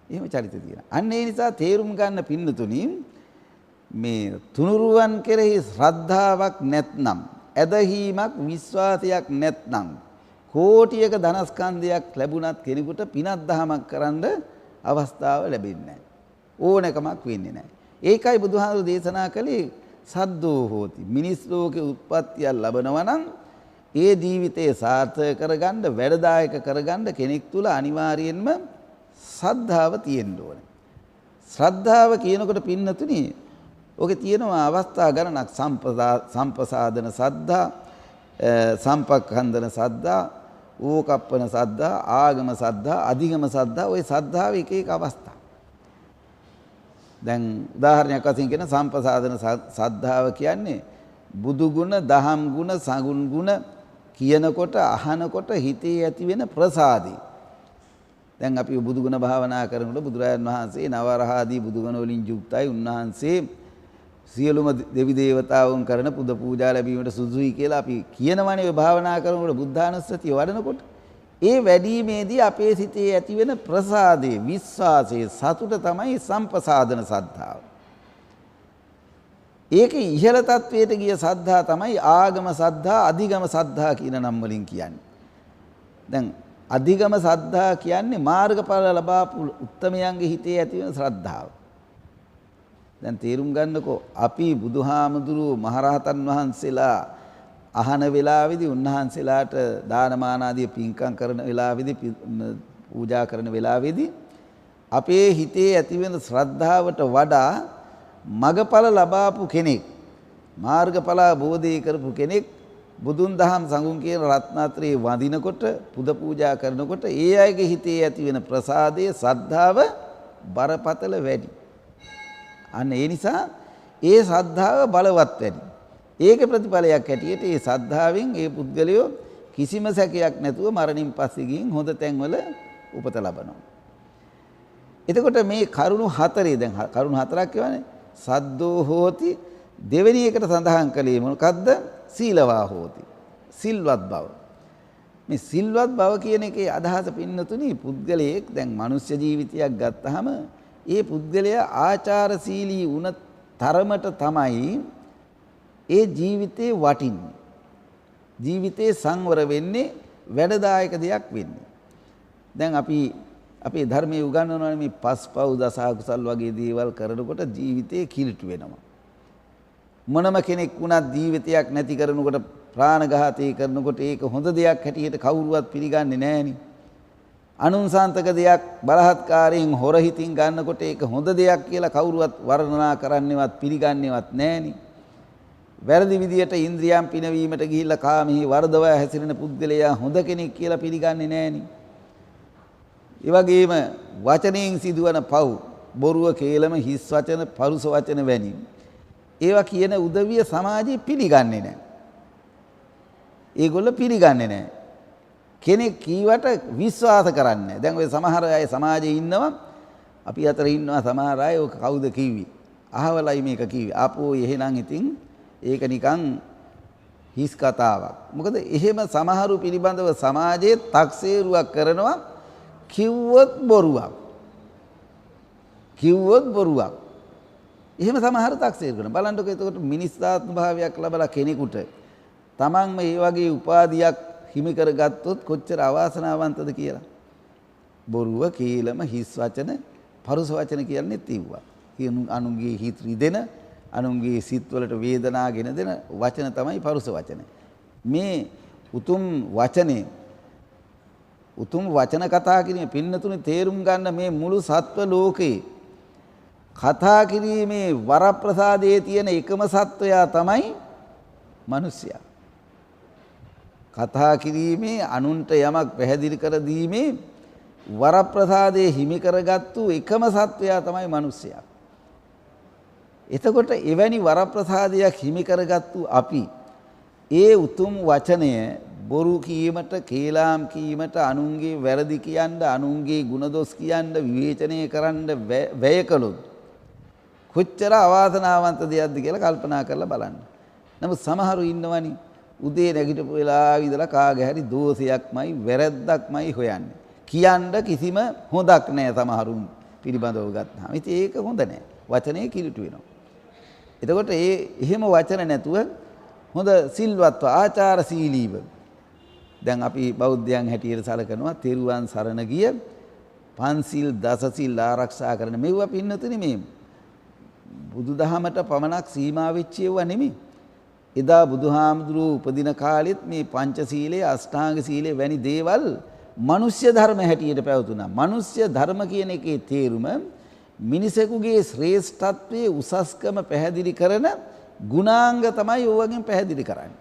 එහෙම චරිත තියෙනවා. අන්න ඒ නිසා තේරුම් ගන්න පින්නතුනි මේ තුනුරුවන් කෙරෙහි ශ්‍රද්ධාවක් නැත්නම් ඇදහිීමක් විශ්වාසයක් නැත්නම් කෝටියක ධනස්කන්ධයක් ලැබුණත් කෙනෙකුට පිනක් දහමක් කරන්න අවස්ථාව ලැබෙන්නේ නැහැ. ඕනකමක් වෙන්නේ නැහැ. ඒකයි බුදුහාමුදුරු දේශනා කළේ සද්දෝ හෝති. මිනිස් ලෝකේ උත්පත්තිය ලැබනවා නම් ඒ ජීවිතය සාර්ථක කරගන්න වැඩදායක කරගන්න කෙනෙක් තුල අනිවාර්යයෙන්ම ශ්‍රද්ධාව තියෙන්න ඕනේ. ශ්‍රද්ධාව කියනකොට පින්නතුනි ඔකේ තියෙනවා අවස්ථා ගණනක් සම්පසාදන සද්ධා, සම්පක්ඛන්දන සද්ධා, ඕකප්පන සද්ධා, ආගම සද්ධා, අධිගම සද්ධා ඔය සද්ධාවේ එක අවස්ථා. දැන් උදාහරණයක් වශයෙන් කියන සම්පසාදන සද්ධාව කියන්නේ බුදු ගුණ, දහම් ගුණ, සඟුන් ගුණ කියනකොට අහනකොට හිතේ ඇති වෙන ප්‍රසාදේ. දැන් අපි බුදු ගුණ භාවනා කරනකොට බුදුරජාණන් වහන්සේ නවරහාදී බුදු ගුණ වලින් යුක්තයි. උන්වහන්සේ සියලුම දෙවි දේවතාවුන් කරන පුද පූජා ලැබීමට සුදුසුයි කියලා අපි කියනවනේ ඔය භාවනා කරනකොට බුද්ධානුස්සතිය වඩනකොට. ඒ වැඩිීමේදී අපේ සිතේ ඇති වෙන ප්‍රසාදේ, විශ්වාසයේ සතුට තමයි සම්පසාදන සද්ධාව. ඒකේ ඉහළ තත්වයට ගිය සද්ධා තමයි ආගම සද්ධා, අධිගම සද්ධා කියන නම් වලින් කියන්නේ. දැන් අධිගම සද්ධා කියන්නේ මාර්ගඵල ලබාපු උත්තමයන්ගේ හිතේ ඇති වෙන ශ්‍රද්ධාව. දැන් තේරුම් ගන්නකෝ අපි බුදුහාමුදුරුවෝ මහරහතන් වහන්සේලා අහන වෙලාවේදී උන්වහන්සේලාට දානමාන ආදී පින්කම් කරන වෙලාවේදී පූජා කරන වෙලාවේදී අපේ හිතේ ඇති වෙන ශ්‍රද්ධාවට වඩා මගඵල ලබාපු කෙනෙක්, මාර්ගඵල බෝධි කරපු කෙනෙක් බුදුන් දහම් සංඝුන් කියන රත්නත්‍රයේ වඳිනකොට පුද පූජා කරනකොට ඒ අයගේ හිතේ ඇති වෙන ප්‍රසාදයේ ශ්‍රද්ධාව බරපතල වැඩි. අන්න ඒ නිසා ඒ සද්ධාව බලවත් වෙයි. ඒකේ ප්‍රතිඵලයක් හැටියට ඒ සද්ධාවෙන් ඒ පුද්ගලයෝ කිසිම සැකයක් නැතුව මරණින් පස්සේ ගින් හොඳ තැන්වල උපත ලබනවා. එතකොට මේ කරුණු හතරේ දැන් කරුණු හතරක් කියවනේ. සද්දෝ හෝති දෙවෙනි එකට සඳහන් කළේ මොකද්ද? සීලවා හෝති. සිල්වත් බව. මේ සිල්වත් බව කියන එකේ අදහස පින්නතුනි පුද්ගලයෙක් දැන් මනුෂ්‍ය ජීවිතයක් ගත්තාම ඒ පුද්ගලයා ආචාරශීලී වුණ තරමට තමයි ඒ ජීවිතේ වටින්නේ. ජීවිතේ සංවර වෙන්නේ වැඩදායක දෙයක් වෙන්නේ. දැන් අපි අපේ ධර්මයේ උගන්වනවානේ මේ පස්පව් දස අකුසල් වගේ දේවල් කරනකොට ජීවිතේ කිලිටු වෙනවා. මොනම කෙනෙක් වුණත් ජීවිතයක් නැති කරනකොට ප්‍රාණඝාතය කරනකොට ඒක හොඳ දෙයක් හැටියට කවුරුවත් පිළිගන්නේ නැහෙනි. අනුන්සාන්තක දෙයක් බලහත්කාරයෙන් හොර හිතින් ගන්නකොට ඒක හොඳ දෙයක් කියලා කවුරුවත් වර්ණනා කරන්නේවත් පිළිගන්නේවත් නැහෙනි. වැරදි විදියට ඉන්ද්‍රියම් පිනවීමට ගිහිල්ලා කාමෙහි වර්ධව හැසිරෙන පුද්ගලයා හොඳ කෙනෙක් කියලා පිළිගන්නේ නැහෙනි. ඒ වගේම වචනයෙන් සිදුවන පව් බොරුව කේලම හිස් වචන පරුස වචන වැනි ඒවා කියන උදවිය සමාජයේ පිළිගන්නේ නැහැ. ඒගොල්ලෝ පිළිගන්නේ නැහැ. කෙනෙක් කීවට විශ්වාස කරන්නේ නැහැ. දැන් ඔය සමහර අය සමාජයේ ඉන්නවා අපි අතර ඉන්නවා සමහර අය ඔක කවුද කිව්වේ? අහවලයි මේක කිව්වේ. ආපෝ එහෙනම් ඉතින් ඒක නිකන් හිස් කතාවක්. මොකද එහෙම සමහරු පිළිබඳව සමාජයේ තක්සේරුවක් කරනවා කිව්වොත් බොරුවක්. කිව්වොත් බොරුවක්. එහෙම සමහර තක්සේරු කරනවා. බලන්නකො එතකොට මිනිස්සාත්ම භාවයක් ලැබලා කෙනෙකුට තමන්ම මේ වගේ උපාධියක් හිමි කරගත්තොත් කොච්චර අවාසනාවන්තද කියලා. බොරුව, කේලම, හිස් වචන, පරුස වචන කියන්නේ තිව්වා. අනුන්ගේ හිත රිදෙන, අනුන්ගේ සිත් වලට වේදනා ගෙන දෙන වචන තමයි පරුස වචන. මේ උතුම් වචනේ උතුම් වචන කතා කිරීම පින්නතුනේ තේරුම් ගන්න මේ මුළු සත්ව ලෝකේ කතා කිරීමේ වරප්‍රසාදයේ තියෙන එකම සත්වයා තමයි මිනිසයා. කතා කිරීමේ අනුන්ට යමක් පැහැදිලි කර දීමේ වරප්‍රසාදයේ හිමි කරගත්තු එකම සත්වයා තමයි මිනිසයා. එතකොට එවැනි වරප්‍රසාදයක් හිමි කරගත්තු අපි ඒ උතුම් වචනය බොරු කීමට, කේලාම් කීමට, අනුන්ගේ වැරදි කියන්න, අනුන්ගේ ಗುಣදොස් කියන්න, විවේචනය කරන්න වැය කළොත් කොච්චර අවාසනාවන්ත දෙයක්ද කියලා කල්පනා කරලා බලන්න. නමුත් සමහරු ඉන්නවනි උදේ නැගිටපු වෙලාව ඉඳලා කාගේ හරි දෝෂයක්මයි වැරැද්දක්මයි හොයන්නේ. කියන්න කිසිම හොඳක් නැහැ සමහරුන් පිළිබඳව ගත්තාම. ඉතින් ඒක හොඳ නැහැ. වචනේ කිලිටු වෙනවා. එතකොට එහෙම වචන නැතුව හොඳ සිල්වත්ව ආචාරශීලීව දැන් අපි බෞද්ධයන් හැටියට සලකනවා තෙරුවන් සරණ ගිය පන්සිල් දසසිල් ආරක්ෂා කරන මෙවුවා පින්නතුනි මේ බුදුදහමට පමණක් සීමා වෙච්ච ඒවා නෙමෙයි. එදා බුදුහාමුදුරුවෝ උපදින කාලෙත් මේ පංචශීලයේ අෂ්ටාංග සීලයේ වැනි දේවල් මනුෂ්‍ය ධර්ම හැටියට පැවතුණා. මනුෂ්‍ය ධර්ම කියන එකේ තේරුම මිනිසෙකුගේ ශ්‍රේෂ්ඨත්වයේ උසස්කම පැහැදිලි කරන ගුණාංග තමයි ඕවගෙන් පැහැදිලි කරන්නේ.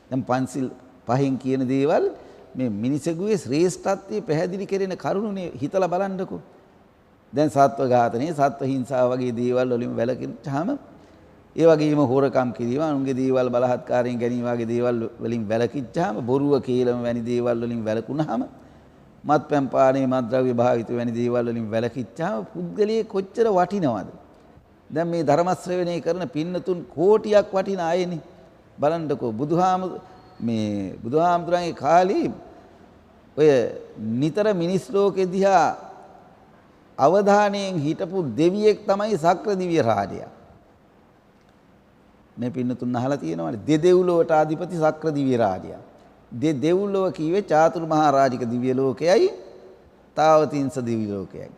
දැන් පංචශීල පහෙන් කියන දේවල් මේ මිනිසෙකුගේ ශ්‍රේෂ්ඨත්වයේ පැහැදිලි කරන කරුණුනේ හිතලා බලන්නකෝ. දැන් සත්ව ඝාතනයේ සත්ව හිංසාව වගේ දේවල් වලින් වැළකීමචාම ඒ වගේම හොරකම් කිරීම අනුන්ගේ දේවල් බලහත්කාරයෙන් ගැනීම වගේ දේවල් වලින් වැළකීච්චාම බොරුව කේලම වැනි දේවල් වලින් වැළකුණාම මත්පැන් පානයේ මත්ද්‍රව්‍ය භාවිත වැනි දේවල් වලින් වැළකීච්චාම පුද්ගලයේ කොච්චර වටිනවද? දැන් මේ ධර්ම ශ්‍රවණය කරන පින්නතුන් කෝටියක් වටින අයනේ. බලන්නකෝ බුදුහාමුදුරන්ගේ කාලේ ඔය නිතර මිනිස් ලෝකෙ දිහා අවධානයෙන් හිටපු දෙවියෙක් තමයි සක්‍ර දිව්‍ය රාජයා. මේ පින්නතුන් අහලා තියෙනවනේ දෙදෙව්ලොවට අධිපති සක්‍ර දිව්‍ය රාජයා. දෙව්ලොව කීවේ චාතුරු මහා රාජික දිව්‍ය ලෝකයයි තාවතිංස දිව්‍ය ලෝකයයි.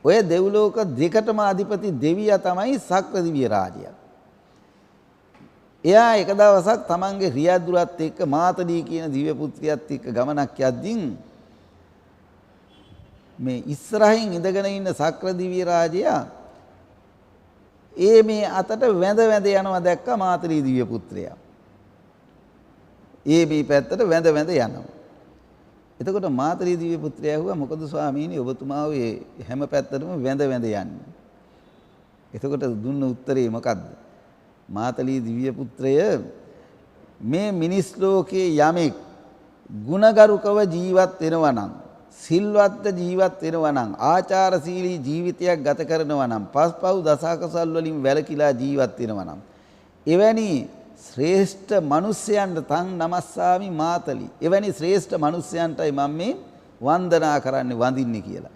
ඔය දෙව්ලෝක දෙකටම අධිපති දෙවියා තමයි සක්‍ර දිව්‍ය රාජයා. එයා එක දවසක් තමන්ගේ රියදුරත් එක්ක මාතලී කියන දිව්‍ය පුත්‍රියත් එක්ක ගමනක් යද්දී මේ ඉස්සරහින් ඉඳගෙන ඉන්න සක්‍ර දිව්‍ය රාජයා මේ අතට වැඳ යනවා දැක්ක මාතලී දිව්‍ය පුත්‍රයා. මේ පැත්තට වැඳ යනවා. එතකොට මාතලී දිව්‍ය පුත්‍රයා ඇහුවා මොකද ස්වාමීනි ඔබතුමා ඔය හැම පැත්තටම වැඳ යන්නේ. එතකොට දුන්න උත්තරේ මොකද්ද? මාතලී දිව්‍ය පුත්‍රය මේ මිනිස් ලෝකයේ යමෙක් ගුණගරුකව ජීවත් වෙනවා නම්, සිල්වත් ජීවත් වෙනවා නම්, ආචාරශීලී ජීවිතයක් ගත කරනවා නම්, පස්පව් දසකසල් වලින් වැළකීලා ජීවත් වෙනවා නම්, එවැනි ශ්‍රේෂ්ඨ මිනිසයන්ට තං නමස්සාමි මාතලි. එවැනි ශ්‍රේෂ්ඨ මිනිසයන්ටයි මම මේ වන්දනා කරන්නේ, වඳින්නේ කියලා.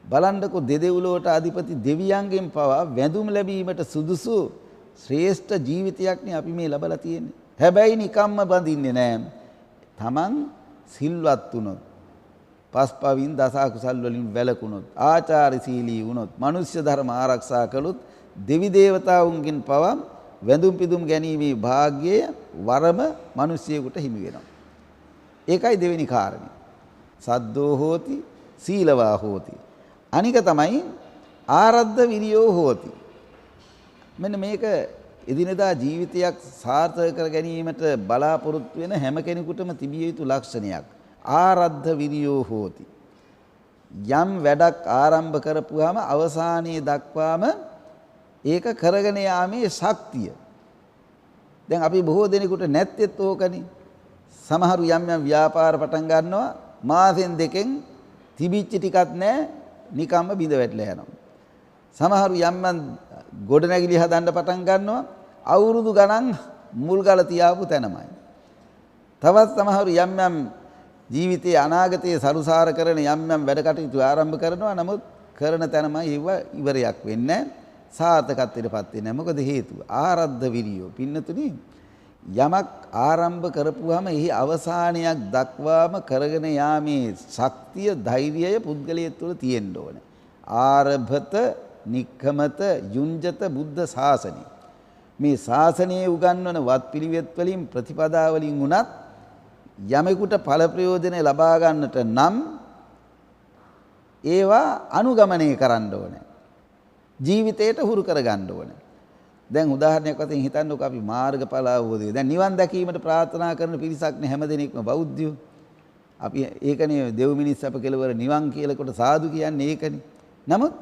බලන්නකො දෙදෙව්ලොවට අධිපති දෙවියන්ගෙන් පවා වැඳුම් ලැබීමට සුදුසු ශ්‍රේෂ්ඨ ජීවිතයක් නේ අපි මේ ලබලා තියෙන්නේ. හැබැයි නිකම්ම බඳින්නේ නෑ. තමන් සිල්වත් වුණොත්, පස්පවින් දස අකුසල් වලින් වැළකුණොත්, ආචාරශීලී වුණොත්, මනුෂ්‍ය ධර්ම ආරක්ෂා කළොත් දෙවි දේවතාවුන්ගෙන් පවා වැඳුම් පිදුම් ගැනීමේ වාග්යය වරම මිනිසියෙකුට හිමි වෙනවා. ඒකයි දෙවෙනි කාරණේ. සද්දෝ හෝති සීලවා හෝති. අනික තමයි ආරද්ධ විරියෝ හෝති. මෙන්න මේක එදිනදා ජීවිතයක් සාර්ථක කර ගැනීමට බලාපොරොත්තු වෙන හැම කෙනෙකුටම තිබිය යුතු ලක්ෂණයක්. ආරද්ධ විරියෝ හෝති. යම් වැඩක් ආරම්භ කරපුවාම අවසානයේ දක්වාම ඒක කරගෙන යාමේ ශක්තිය. දැන් අපි බොහෝ දෙනෙකුට නැත්තේත් ඕකනේ. සමහරු යම් යම් ව්‍යාපාර පටන් ගන්නවා, මාසෙන් දෙකෙන් තිබිච්ච ටිකක් නැහැ, නිකම්ම බිඳ වැටලා යනවා. සමහරු යම් යම් ගොඩනැගිලි හදන්න පටන් ගන්නවා, අවුරුදු ගණන් මුල් ගල තියාපු තැනමයි. තවත් සමහරු යම් යම් ජීවිතයේ අනාගතයේ සරුසාර කරන යම් යම් වැඩ කටයුතු ආරම්භ කරනවා. නමුත් කරන තැනමයි ඒව ඉවරයක් වෙන්නේ නැහැ. සාර්ථකත්වයටපත් වෙන්නේ නැහැ. මොකද හේතුව? ආරද්ධ විරියෝ. පින්නතුනි, යමක් ආරම්භ කරපුවාම එහි අවසානයක් දක්වාම කරගෙන යාමේ ශක්තිය, ධෛර්යය පුද්ගලයෙක් තුළ තියෙන්න ඕනේ. ආරභත නික්කමත යුංජත බුද්ධ ශාසනය. මේ ශාසනයේ උගන්වන වත්පිළිවෙත් වලින් ප්‍රතිපදා වලින් උනත් යමෙකුට ඵල ප්‍රයෝජන ලබා ගන්නට නම් ඒවා අනුගමනය කරන්න ඕනේ. ජීවිතයට හුරු කර ගන්න ඕනේ. දැන් උදාහරණයක් වශයෙන් හිතන්නකෝ අපි මාර්ගඵල අවබෝධය. දැන් නිවන් දැකීමට ප්‍රාර්ථනා කරන පිරිසක් නේ හැමදෙනෙක්ම බෞද්ධයෝ. අපි ඒකනේ දෙව් මිනිස් අප කෙලවර නිවන් කියලාකොට සාදු කියන්නේ ඒකනේ. නමුත්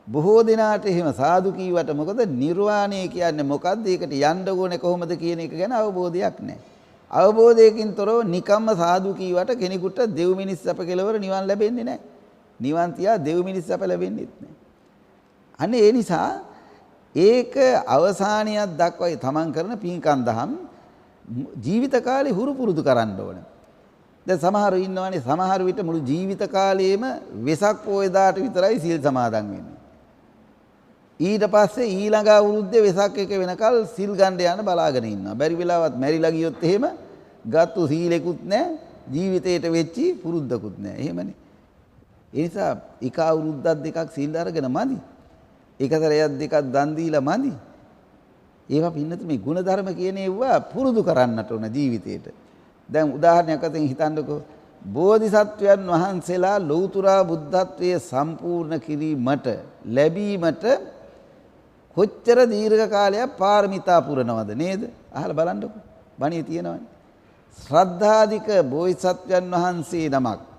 බොහෝ දෙනාට එහෙම සාදු කීවට මොකද නිර්වාණය කියන්නේ මොකද්ද? ඒකට යන්න ඕනේ කොහොමද කියන එක ගැන අවබෝධයක් නැහැ. අවබෝධයකින් තොරව නිකම්ම සාදු කීවට කෙනෙකුට දෙව් මිනිස් අප කෙලවර නිවන් ලැබෙන්නේ නැහැ. නිවන් තියා දෙව් මිනිස් අප ලැබෙන්නේ නැහැ. අන්න ඒ නිසා ඒක අවසානියක් දක්වයි තමන් කරන පින්කම් දහම් ජීවිත කාලේ හුරු පුරුදු කරන්න ඕනේ. දැන් සමහරව ඉන්නවනේ, සමහර විට මුළු ජීවිත කාලයේම වෙසක් පොය දාට විතරයි සීල් සමාදන් වෙන්නේ. ඊට පස්සේ ඊළඟ අවුරුද්දේ වෙසක් එක වෙනකල් සිල් ගන්න යන බලාගෙන ඉන්නවා. බැරි වෙලාවත් මැරිලා ගියොත් එහෙම ගත්තු සීලෙකුත් නැහැ, ජීවිතේට වෙච්චි පුරුද්දකුත් නැහැ. එහෙමනේ. ඒ නිසා එක අවුරුද්දක් දෙකක් සීල් අරගෙන මදි. එකතරයක් දෙකක් දන් දීලා මදි. ඒවා පින්නත මේ ಗುಣධර්ම කියන ඒවා පුරුදු කරන්නට ඕන ජීවිතේට. දැන් උදාහරණයක් වශයෙන් හිතන්නකෝ, බෝධිසත්වයන් වහන්සේලා ලෞතර බුද්ධත්වයේ සම්පූර්ණ කිරීමට ලැබීමට කොච්චර දීර්ඝ කාලයක් පාරමිතා පුරනවද නේද? අහලා බලන්නකෝ. බණේ තියෙනවනේ. ශ්‍රද්ධාධික බෝධිසත්වයන් වහන්සේ නමක්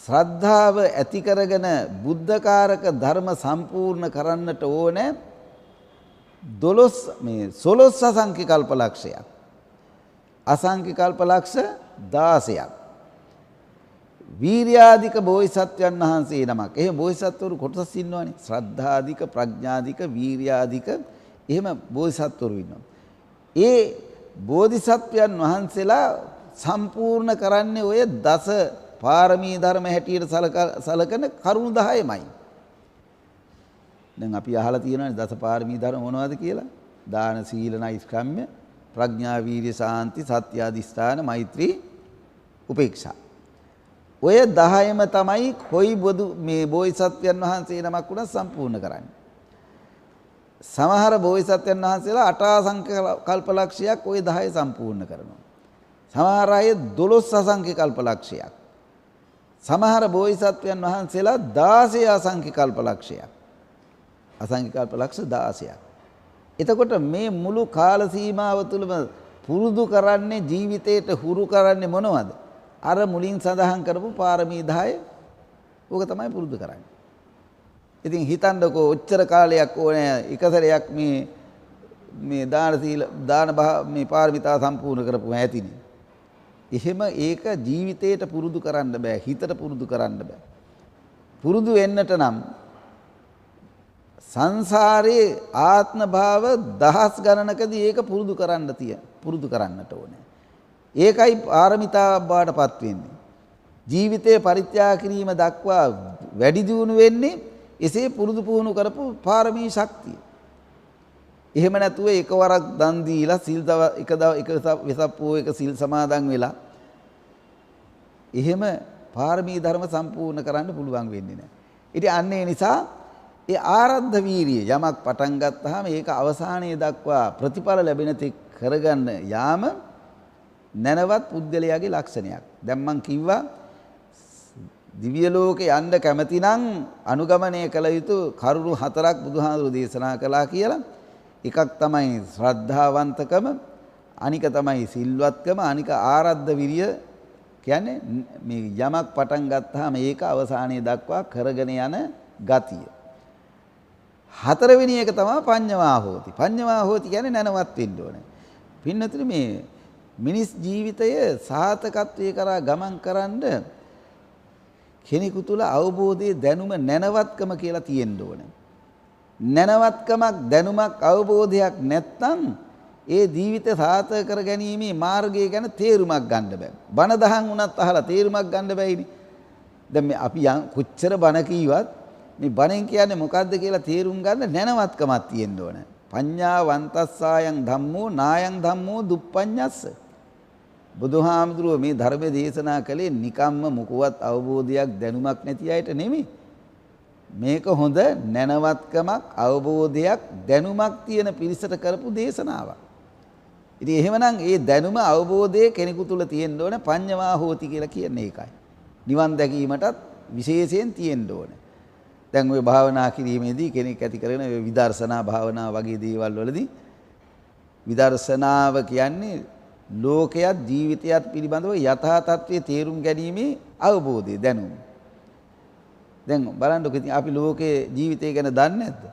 ශ්‍රද්ධාව ඇති කරගෙන බුද්ධකාරක ධර්ම සම්පූර්ණ කරන්නට ඕනේ 16 අසංඛ්‍ය කල්පලක්ෂයක්. අසංඛ්‍ය කල්පලක්ෂ 16ක්. වීර්යාධික බෝධිසත්වයන් වහන්සේ නමක්. එහෙම බෝධිසත්වරු කොටස් ඉන්නවනේ. ශ්‍රද්ධාධික, ප්‍රඥාධික, වීර්යාධික, එහෙම බෝධිසත්වරු ඉන්නවා. ඒ බෝධිසත්වයන් වහන්සේලා සම්පූර්ණ කරන්නේ ඔය දස පාරමී ධර්ම හැටියට සලකන කරුණු 10මයි. දැන් අපි අහලා තියෙනවානේ දස පාරමී ධර්ම මොනවද කියලා? දාන, සීල, නෛෂ්ක්‍රම්‍ය, ප්‍රඥා, වීර්ය, සාන්ති, සත්‍ය, අධිෂ්ඨාන, මෛත්‍රී, උපේක්ෂා. ඔය 10ම තමයි කොයි මේ බෝධිසත්වයන් වහන්සේ නමක් උනත් සම්පූර්ණ කරන්නේ. සමහර බෝධිසත්වයන් වහන්සේලා 8 අසංඛ්‍ය කල්පලක්ෂයක් ඔය 10 සම්පූර්ණ කරනවා. සමහර අය 12 අසංඛ්‍ය කල්පලක්ෂයක්. සමහර බෝධිසත්වයන් වහන්සේලා 16 අසංඛ්‍ය කල්පලක්ෂයක්. අසංඛ්‍ය කල්පලක්ෂ 16ක්. එතකොට මේ මුළු කාල සීමාව තුළම පුරුදු කරන්නේ, ජීවිතයට හුරු කරන්නේ මොනවද? අර මුලින් සඳහන් කරපු පාරමී 10 ඕක තමයි පුරුදු කරන්නේ. ඉතින් හිතන්නකෝ ඔච්චර කාලයක් ඕනේ එක සැරයක් මේ දාන මේ පාරමිතා සම්පූර්ණ කරපුවා ඇතිනේ. එහෙම ඒක ජීවිතේට පුරුදු කරන්න බෑ, හිතට පුරුදු කරන්න බෑ. පුරුදු වෙන්නට නම් සංසාරේ ආත්ම භාව දහස් ගණනකදී ඒක පුරුදු කරන්නට ඕනේ. ඒකයි පාරමිතා බාටපත් වෙන්නේ. ජීවිතේ පරිත්‍යාග කිරීම දක්වා වැඩි දියුණු වෙන්නේ එසේ පුරුදු පුහුණු කරපු පාරමී ශක්තිය. එහෙම නැතුව එකවරක් දන් දීලා සිල් එක වෙසක් එක සිල් සමාදන් වෙලා එහෙම පාරමී ධර්ම සම්පූර්ණ කරන්න පුළුවන් වෙන්නේ නැහැ. ඉතින් අන්න ඒ නිසා ඒ ආරද්ධ වීරිය යමක් පටන් ගත්තාම ඒක අවසානයේ දක්වා ප්‍රතිඵල ලැබෙන තෙක් කරගන්න යාම නැනවත් පුද්ගලයාගේ ලක්ෂණයක්. දැන් මං කිව්වා දිව්‍ය ලෝකේ යන්න කැමති නම් අනුගමනය කළ යුතු කරුණු 4ක් බුදුහාමුදුරුවෝ දේශනා කළා කියලා. එකක් තමයි ශ්‍රද්ධාවන්තකම, අනික තමයි සිල්වත්කම, අනික ආරද්ධ විරිය කියන්නේ මේ යමක් පටන් ගත්තාම ඒක අවසානයේ දක්වා කරගෙන යන ගතිය. හතරවෙනි එක තමයි පඤ්ඤවා හෝති. පඤ්ඤවා හෝති කියන්නේ නැනවත් වෙන්න ඕනේ. පින්නතුනි මේ මිනිස් ජීවිතය සාර්ථකත්වයේ කරා ගමන් කරන්න කෙනෙකු තුල අවබෝධයේ දැනුම නැනවත්කම කියලා තියෙන්න ඕනේ. නැනවත්කමක් දැනුමක් අවබෝධයක් නැත්නම් ඒ ජීවිත සාර්ථක කර ගැනීමේ මාර්ගය ගැන තේරුමක් ගන්න බෑ. බණ දහම් උනත් අහලා තේරුමක් ගන්න බෑයිනේ. දැන් මේ අපි කොච්චර බණ කීවත් මේ බණෙන් කියන්නේ මොකද්ද කියලා තේරුම් ගන්න නැනවත්කමක් තියෙන්න ඕනේ. පඤ්ඤාවන්තස්සායන් ධම්මෝ නායන් ධම්මෝ දුප්පඤ්ඤස්ස. බුදුහාමුදුරුවෝ මේ ධර්ම දේශනා කළේ නිකම්ම මොකවත් අවබෝධයක් දැනුමක් නැති අයට නෙමෙයි. මේක හොඳ නැනවත්කමක් අවබෝධයක් දැනුමක් තියෙන පිරිසට කරපු දේශනාවක්. ඉතින් එහෙමනම් ඒ දැනුම අවබෝධය කෙනෙකු තුල තියෙන්න ඕනේ. පඤ්ඤවා හෝති කියලා කියන්නේ ඒකයි. නිවන් දැකීමටත් විශේෂයෙන් තියෙන්න ඕනේ. දැන් ওই භාවනා කිරීමේදී කෙනෙක් ඇති කරන විදර්ශනා භාවනා වගේ දේවල් වලදී විදර්ශනාව කියන්නේ ලෝකයක් ජීවිතයත් පිළිබඳව යථා තත්ත්වයේ තේරුම් ගැනීමේ අවබෝධය දැනුම. දැන් බලන්නකො ඉතින් අපි ලෝකයේ ජීවිතය ගැන දන්නේ නැද්ද?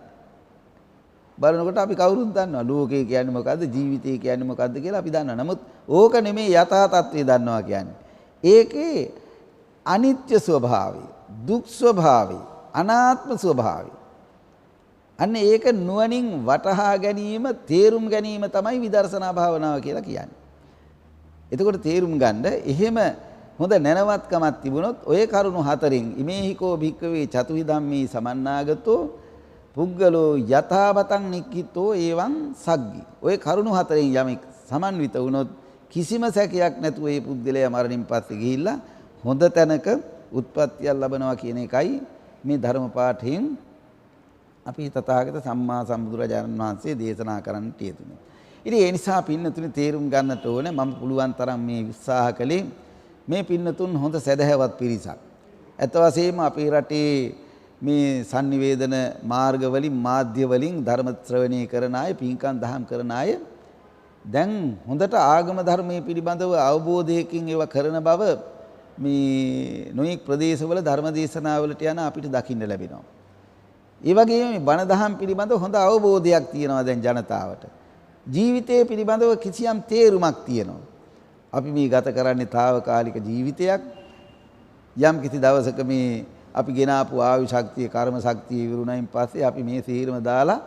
බලනකොට අපි කවුරුත් දන්නවා ලෝකය කියන්නේ මොකද්ද, ජීවිතය කියන්නේ මොකද්ද කියලා අපි දන්නවා. නමුත් ඕක නෙමෙයි යථා තත්ත්වය දන්නවා කියන්නේ. ඒකේ අනිත්‍ය ස්වභාවය, දුක් ස්වභාවය, අනාත්ම ස්වභාවය. අන්න ඒක නුවණින් වටහා ගැනීම, තේරුම් ගැනීම තමයි විදර්ශනා භාවනාව කියලා කියන්නේ. එතකොට තේරුම් ගන්න එහෙම හොඳ නැනවත්කමක් තිබුණොත් ඔය කරුණු 4න් ඉමේහිකෝ භික්කවේ චතුහි ධම්මේ සමන්නාගතෝ පුද්ගලෝ යථාවතං නික්කිතෝ එවං සග්ගි. ඔය කරුණු 4න් යමෙක් සමන්විත වුණොත් කිසිම සැකයක් නැතුව මේ පුද්ගලයා මරණින් පස්සේ ගිහිල්ලා හොඳ තැනක උත්පත්තියක් ලබනවා කියන එකයි මේ ධර්ම පාඨයෙන් අපි තථාගත සම්මා සම්බුදුරජාණන් වහන්සේ දේශනා කරන්නට යෙදුනේ. ඉතින් ඒ නිසා පින්නතුනි තේරුම් ගන්නට ඕනේ මම පුළුවන් තරම් මේ උත්සාහ කළේ මේ පින්නතුන් හොඳ සදහැවත් පිරිසක්. ඇත්ත වශයෙන්ම අපේ රටේ මේ sannivedana මාර්ග වලින් මාධ්‍ය වලින් ධර්ම ශ්‍රවණය කරන අය, පින්කම් දහම් කරන අය දැන් හොඳට ආගම ධර්මයේ පිළිබඳව අවබෝධයකින් ඒවා කරන බව මේ නොයෙක් ප්‍රදේශවල ධර්ම දේශනාවලට යන අපිට දකින්න ලැබෙනවා. ඒ වගේම මේ බණ දහම් පිළිබඳව හොඳ අවබෝධයක් තියෙනවා දැන් ජනතාවට. ජීවිතය පිළිබඳව කිසියම් තේරුමක් තියෙනවා. අපි මේ ගත කරන්නේ తాවකාලික ජීවිතයක්. යම් කිසි දවසක මේ අපි ගෙන ආපු ආයු ශක්තිය, කර්ම ශක්තිය ඉවරුණයින් පස්සේ අපි මේ සීරම දාලා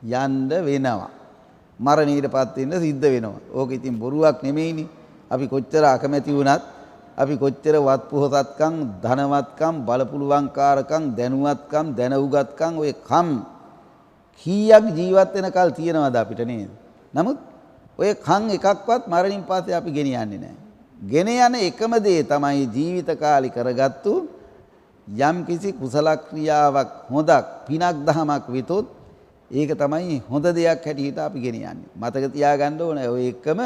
යන්න වෙනවා. මරණයටපත් වෙන්න සිද්ධ වෙනවා. ඕක ඉතින් බොරුවක් නෙමෙයිනේ. අපි කොච්චර අකමැති වුණත්, අපි කොච්චර වත් පොහසත්කම්, ධනවත්කම්, බලපුලුවන්කාරකම්, දැනුවත්කම්, දැනුගත්කම් ඔය කම් කීයක් ජීවත් වෙනකල් තියෙනවද අපිට නේද? නමුත් ඔය කන් එකක්වත් මරණින් පස්සේ අපි ගෙනියන්නේ නැහැ. ගෙන යන එකම දේ තමයි ජීවිත කාලි කරගත්තු යම් කිසි කුසල ක්‍රියාවක්, හොඳක්, පිනක් දහමක් විතොත් ඒක තමයි හොඳ දෙයක් හැටියට අපි ගෙනියන්නේ. මතක තියාගන්න ඕනේ ඔය එකම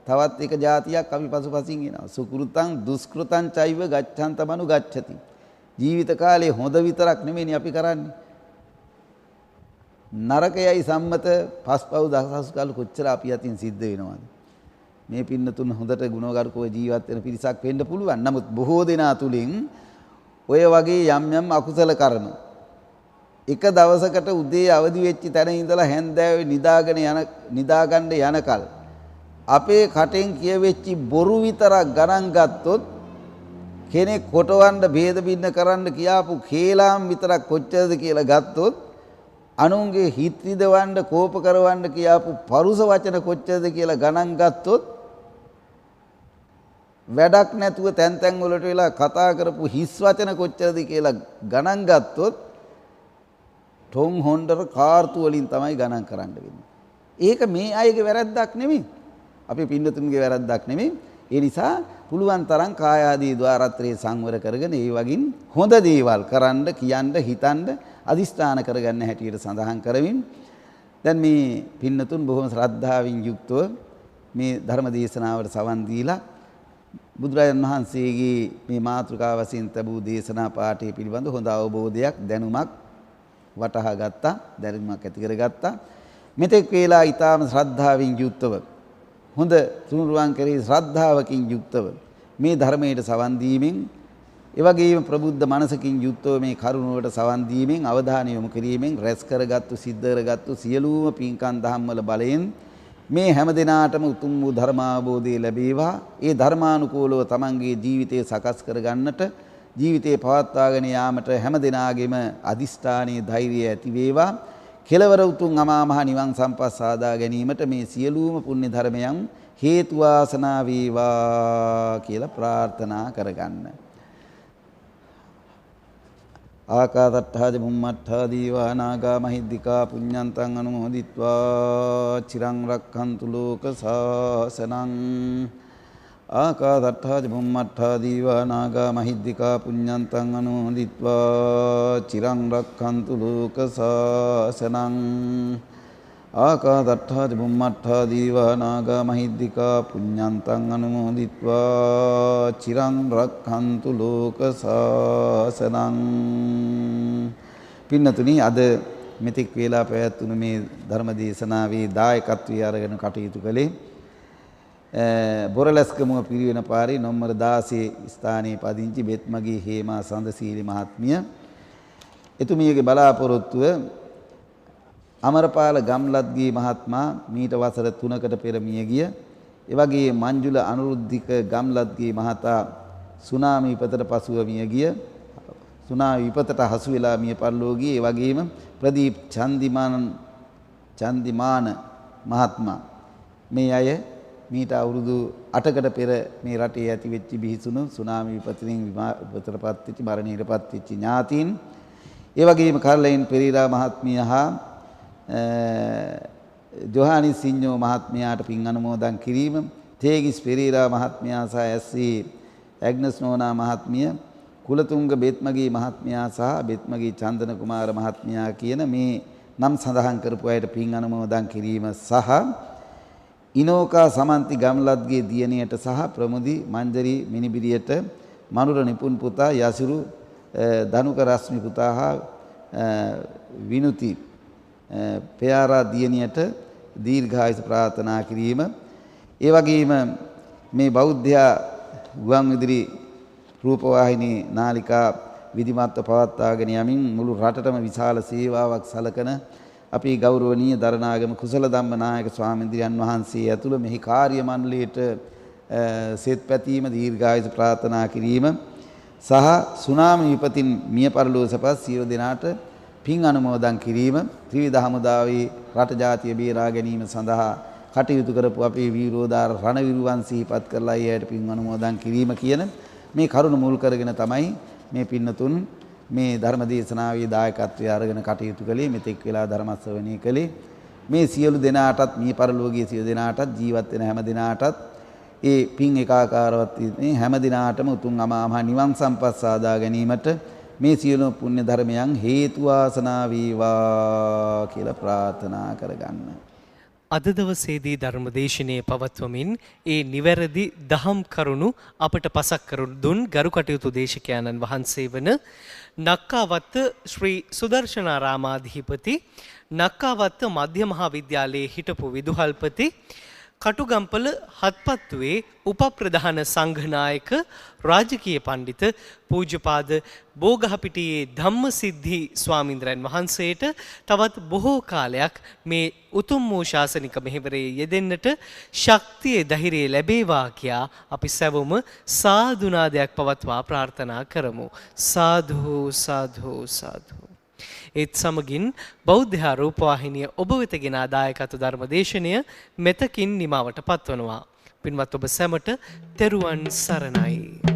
තවත් එක જાතියක් අපි පසුපසින් එනවා. සුකෘතං දුෂ්කෘතං චෛව ගච්ඡන්ත මනු ගච්ඡති. ජීවිත කාලේ හොඳ විතරක් නෙමෙයි අපි කරන්නේ. නරකයයි සම්මත පස්පව් දහසස් කාල කොච්චර අපි අතින් සිද්ධ වෙනවද? මේ පින්නතුන් හොඳට ගුණගරුකව ජීවත් වෙන පිරිසක් වෙන්න පුළුවන්. නමුත් බොහෝ දෙනා තුලින් ඔය වගේ යම් යම් අකුසල කර්ම එක දවසකට උදේ අවදි වෙච්ච තැන ඉඳලා හැන්දෑවේ නිදාගන්න යනකල් අපේ කටෙන් කියවෙච්ච බොරු විතරක් ගණන් ගත්තොත් කෙනෙක් කොටවන්න ભેද බින්න කරන්න කියාපු කේලාම් විතරක් කොච්චරද කියලා ගත්තොත් අනුන්ගේ හිත රිදවන්න කෝප කරවන්න කියාපු පරුස වචන කොච්චරද කියලා ගණන් ගත්තොත් වැඩක් නැතුව තැන් තැන් වලට වෙලා කතා කරපු හිස් වචන කොච්චරද කියලා ගණන් ගත්තොත් ටොම් හොන්ඩර් කාර්තු වලින් තමයි ගණන් කරන්න වෙන්නේ. ඒක මේ අයගේ වැරද්දක් නෙමෙයි. අපි පින්නතුන්ගේ වැරද්දක් නෙමෙයි. ඒ නිසා පුළුවන් තරම් කාය ආදී ద్వාරත්‍රේ සංවර කරගෙන ඒ වගින් හොඳ දේවල් කරන්න කියන්න හිතන්න අදිස්ථාන කරගන්න හැටියට සඳහන් කරමින් දැන් මේ පින්නතුන් බොහොම ශ්‍රද්ධාවෙන් යුක්තව මේ ධර්ම දේශනාවට සවන් දීලා බුදුරජාණන් වහන්සේගේ මේ මාතෘකාව වශයෙන් ලැබූ දේශනා පාඨය පිළිබඳ හොඳ අවබෝධයක් දැනුමක් වටහා ගත්තා, දැනුමක් ඇති කරගත්තා. මෙතෙක් වේලා ඊටාම ශ්‍රද්ධාවෙන් යුක්තව හොඳ තුනුරුවන් කෙරෙහි ශ්‍රද්ධාවකින් යුක්තව මේ ධර්මයට සවන් දීමෙන් ඒ වගේම ප්‍රබුද්ධ මනසකින් යුක්තව මේ කරුණාවට සවන් දීමෙන් අවධානය යොමු කිරීමෙන් රැස් කරගත්තු සිද්ධ කරගත්තු සියලුම පින්කම් දහම් වල බලයෙන් මේ හැම දිනාටම උතුම් වූ ධර්මාභෝධය ලැබේවා. ඒ ධර්මානුකූලව තමන්ගේ ජීවිතය සකස් කරගන්නට ජීවිතේ පවත්වාගෙන යාමට හැම දිනාගෙම අදිෂ්ඨානීය ධෛර්යය ඇති වේවා. කෙලවර උතුම් අමා මහ නිවන් සම්පත් සාදා ගැනීමට මේ සියලුම පුණ්‍ය ධර්මයන් හේතු වාසනා වේවා කියලා ප්‍රාර්ථනා කරගන්න. ආකාදත්තාජ බුම්මත්තා දීවා නාග මහිද්దికා පුඤ්ඤන්තං අනුමෝදිත්වා චිරං රක්ඛන්තු ලෝක සාසනං. ආකාදත්තාජ බුම්මත්තා දීවා නාග මහිද්దికා පුඤ්ඤන්තං අනුමෝදිත්වා චිරං රක්ඛන්තු ලෝක සාසනං. ආකාදත්තාජ බුම්මත්තා දීවා නාග මහිද්దికා පුඤ්ඤන්තං අනුමෝදිත්වා චිරං රක්ඛන්තු ලෝක සාසනං. පින්නතුනි, අද මෙතෙක් වේලා පැවැත්වුණු මේ ධර්ම දේශනාවේ දායකත්වයේ අරගෙන කටයුතු කළේ බොරලැස්කමුව පිරිවෙන පාරේ නොම්බර 16 ස්ථානයේ පදිංචි බෙත්මගේ හේමා සඳසීලි මහත්මිය. එතුමියගේ බලාපොරොත්තුව අමරපාල ගම්ලත්ගේ මහත්මයා මීට වසර 3කට පෙර මිය ගිය. ඒ වගේ මංජුල අනුරුද්ධික ගම්ලත්ගේ මහතා සුනාමි විපතට පසුව මිය ගිය. සුනාමි විපතට හසු වෙලා මිය පරලෝකී. ඒ වගේම ප්‍රදීප් චන්දිමාන මහත්මයා මේ අය මීට අවුරුදු 8කට පෙර මේ රටේ ඇති වෙච්ච බිහිසුණු සුනාමි විපතින් විපතටපත් වෙච්ච මරණයටපත් වෙච්ච ඥාතීන්. ඒ වගේම කාර්ලයින් පෙරේරා මහත්මිය හා ජොහානි සිඤ්ඤෝ මහත්මයාට පින් අනුමෝදන් කිරීම, තේගිස් පෙරේරා මහත්මයා සහ ඇස්.සී. ඇග්නස් නෝනා මහත්මිය, කුලතුංග බෙත්මගේ මහත්මයා සහ බෙත්මගේ චන්දන කුමාර මහත්මයා කියන මේ නම් සඳහන් කරපු අයට පින් අනුමෝදන් කිරීම සහ ඉනෝකා සමන්ති ගම්ලත්ගේ දියණියට සහ ප්‍රමුදි මංජරි මිනිබිරියට මනුර නිපුන් පුතා යසිරු ධනුක රශ්මි පුතා හා විනුති පෙයාරා දියණියට දීර්ඝායුෂ ප්‍රාර්ථනා කිරීම. ඒ වගේම මේ බෞද්ධ ගුවන් විදුලි රූපවාහිනී නාලිකා විධිමත්ව පවත්වාගෙන යමින් මුළු රටටම විශාල සේවාවක් සලකන අපේ ගෞරවනීය දරණාගම කුසල ධම්ම නායක ස්වාමීන් වහන්සේ ඇතුළු මෙහි කාර්ය මණ්ඩලයට සෙත් පැතීම, දීර්ඝායුෂ ප්‍රාර්ථනා කිරීම සහ සුනාමි විපතින් මිය පරලොව සපත් සියලු දෙනාට පින් අනුමෝදන් කිරීම, ත්‍රිවිධ හමුදාවේ රට ජාතිය බේරා ගැනීම සඳහා කටයුතු කරපු අපේ වීරෝදාර රණවිරුවන් සිහිපත් කරලා එයට පින් අනුමෝදන් කිරීම කියන මේ කරුණ මුල් කරගෙන තමයි මේ පින්නතුන් මේ ධර්ම දේශනාවේ දායකත්වය අරගෙන කටයුතු කළේ. මෙතෙක් වෙලා ධර්ම ශ්‍රවණය කළේ. මේ සියලු දෙනාටත්, මේ පරලෝකීය සියලු දෙනාටත්, ජීවත් වෙන හැම දෙනාටත් ඒ පින් එකාකාරවත් මේ හැම දිනාටම උතුම් අමා මහ නිවන් සම්පත් සාදා ගැනීමට මේ සියලු පුණ්‍ය ධර්මයන් හේතු වාසනා වේවා කියලා ප්‍රාර්ථනා කරගන්න. අද දවසේදී ධර්මදේශනයේ පවත්වමින් ඒ නිවැරදි දහම් කරුණු අපට පසක් කර දුන් ගරු කටයුතු දේශකයන්න් වහන්සේ වන නක්කාවත්ත ශ්‍රී සුදර්ශනාරාමාධිපති, නක්කාවත්ත මධ්‍ය මහා විද්‍යාලයේ හිටපු විදුහල්පති කටුගම්පල හත්පත්තුවේ උපප්‍රධාන සංඝනායක රාජකීය පඬිත පූජ්‍යපාද බෝගහපිටියේ ධම්මසිද්ධි ස්වාමීන්ද්‍රයන් වහන්සේට තවත් බොහෝ කාලයක් මේ උතුම් වූ ශාසනික මෙහෙවරේ යෙදෙන්නට ශක්තිය ධෛර්යය ලැබේවා කියා අපි සැවොම සාදුනාදයක් පවත්වා ප්‍රාර්ථනා කරමු. සාදු සාදු සාදු. ඒත් සමගින් බෞද්ධ රූපවාහිනිය ඔබ වෙත ගෙන ආදායකත්ව ධර්මදේශනය මෙතකින් නිමවට පත්වනවා. පින්වත් ඔබ සැමට තෙරුවන් සරණයි.